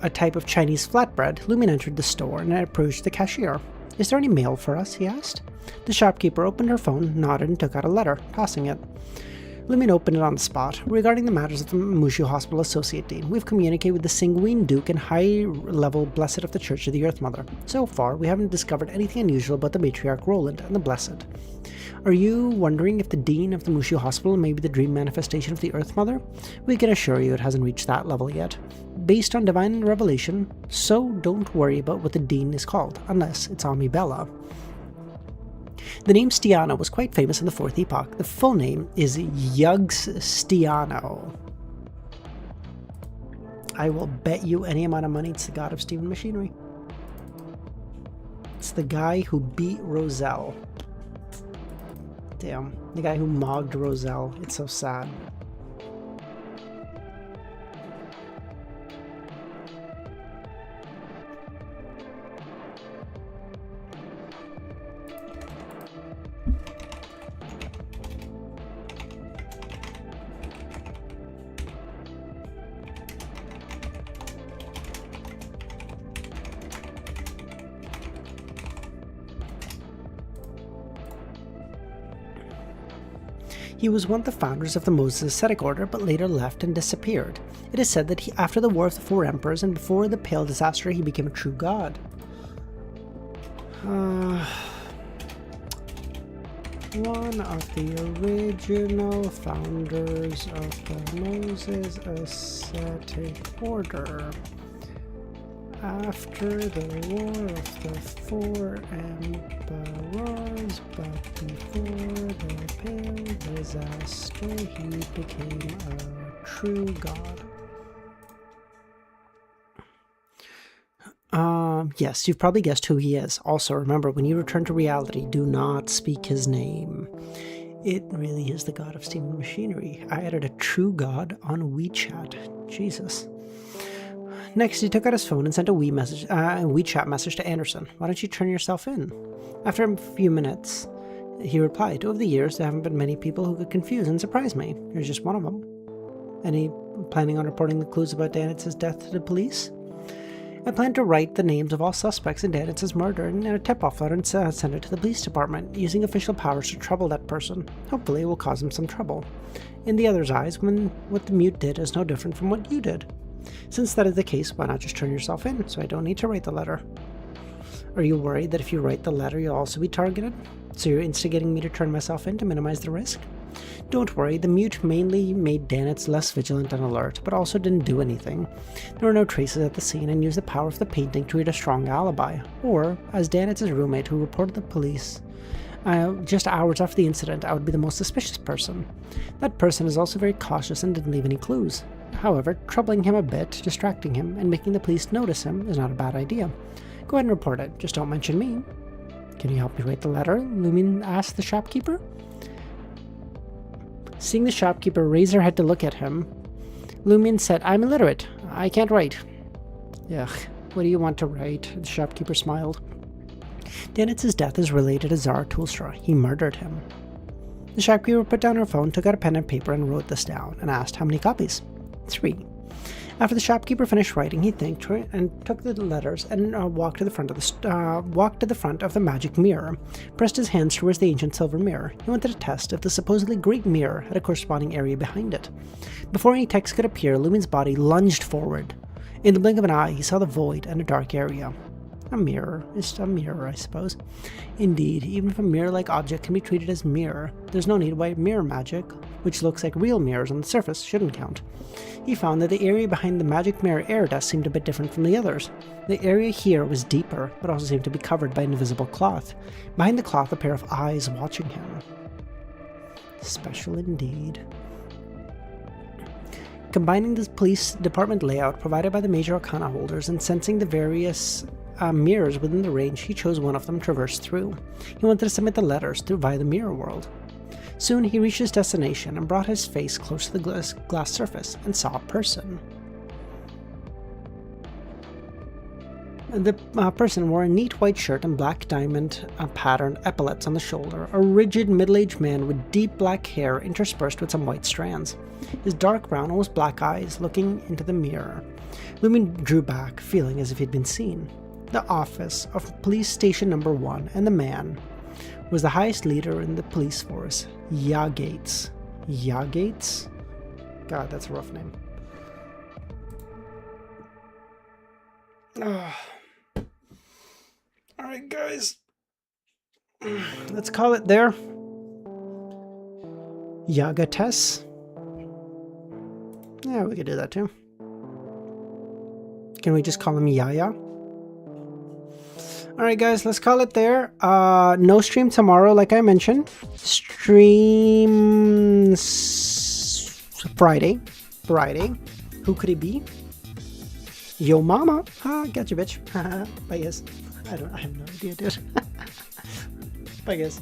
a type of Chinese flatbread, Lumen entered the store and approached the cashier. Is there any mail for us? He asked. The shopkeeper opened her phone, nodded, and took out a letter, tossing it. LEMMiNO opened it on the spot. Regarding the matters of the Mushu Hospital Associate Dean, we've communicated with the Sanguine Duke and high-level Blessed of the Church of the Earth Mother. So far, we haven't discovered anything unusual about the Matriarch Roland and the Blessed. Are you wondering if the Dean of the Mushu Hospital may be the dream manifestation of the Earth Mother? We can assure you it hasn't reached that level yet. Based on divine revelation, so don't worry about what the Dean is called, unless it's Amibella. The name Stiano was quite famous in the Fourth Epoch. The full name is Yugs Stiano. I will bet you any amount of money it's the god of steam and machinery. It's the guy who beat Roselle. Damn, the guy who mogged Roselle. It's so sad. He was one of the founders of the Moses Ascetic Order, but later left and disappeared. It is said that after the War of the Four Emperors and before the Pale Disaster, he became a true god. One of the original founders of the Moses Ascetic Order. After the War of the Four Emperors, but before the Pale Disaster, he became a true god. Yes, you've probably guessed who he is. Also, remember, when you return to reality, do not speak his name. It really is the god of steam and machinery. I added a true god on WeChat. Jesus. Next, he took out his phone and sent a WeChat message to Anderson. Why don't you turn yourself in? After a few minutes, he replied, over the years, there haven't been many people who could confuse and surprise me. You're just one of them. Any planning on reporting the clues about Danitz's death to the police? I plan to write the names of all suspects in Danitz's murder in a tip-off letter and send it to the police department, using official powers to trouble that person. Hopefully it will cause him some trouble. In the other's eyes, what the mute did is no different from what you did. Since that is the case, why not just turn yourself in, so I don't need to write the letter? Are you worried that if you write the letter, you'll also be targeted? So you're instigating me to turn myself in to minimize the risk? Don't worry, the mute mainly made Danitz less vigilant and alert, but also didn't do anything. There were no traces at the scene and used the power of the painting to read a strong alibi. Or, as Danitz's roommate who reported the police just hours after the incident, I would be the most suspicious person. That person is also very cautious and didn't leave any clues. However, troubling him a bit, distracting him, and making the police notice him is not a bad idea. Go ahead and report it, just don't mention me. Can you help me write the letter? LEMMiNO asked the shopkeeper. Seeing the shopkeeper raise her head to look at him, LEMMiNO said, I'm illiterate. I can't write. Ugh, what do you want to write? The shopkeeper smiled. Danitz's death is related to Tsar Tulstra. He murdered him. The shopkeeper put down her phone, took out a pen and paper, and wrote this down, and asked how many copies. 3. After the shopkeeper finished writing, he thanked her and took the letters and walked to the front of the magic mirror, pressed his hands towards the ancient silver mirror. He wanted to test if the supposedly great mirror had a corresponding area behind it. Before any text could appear, LEMMiNO's body lunged forward. In the blink of an eye, he saw the void and a dark area. A mirror is a mirror, I suppose. Indeed, even if a mirror-like object can be treated as mirror, there's no need why mirror magic, which looks like real mirrors on the surface, shouldn't count. He found that the area behind the magic mirror air dust seemed a bit different from the others. The area here was deeper, but also seemed to be covered by an invisible cloth. Behind the cloth, a pair of eyes watching him. Special indeed. Combining the police department layout provided by the major arcana holders and sensing the various mirrors within the range, he chose one of them to traverse through. He wanted to submit the letters via the mirror world. Soon he reached his destination and brought his face close to the glass surface and saw a person. The person wore a neat white shirt and black diamond patterned epaulets on the shoulder, a rigid middle-aged man with deep black hair interspersed with some white strands. His dark brown, almost black eyes looking into the mirror. LEMMiNO drew back, feeling as if he'd been seen. The office of Police Station No. 1 and the man was the highest leader in the police force, Yagates. Yagates? God, that's a rough name. Alright, guys. Let's call it there. Yagates. Yeah, we could do that too. Can we just call him Yaya? Alright guys, let's call it there. No stream tomorrow, like I mentioned. Stream Friday. Who could it be? Yo mama. Gotcha bitch. Bye guys. I have no idea, dude. Bye guys.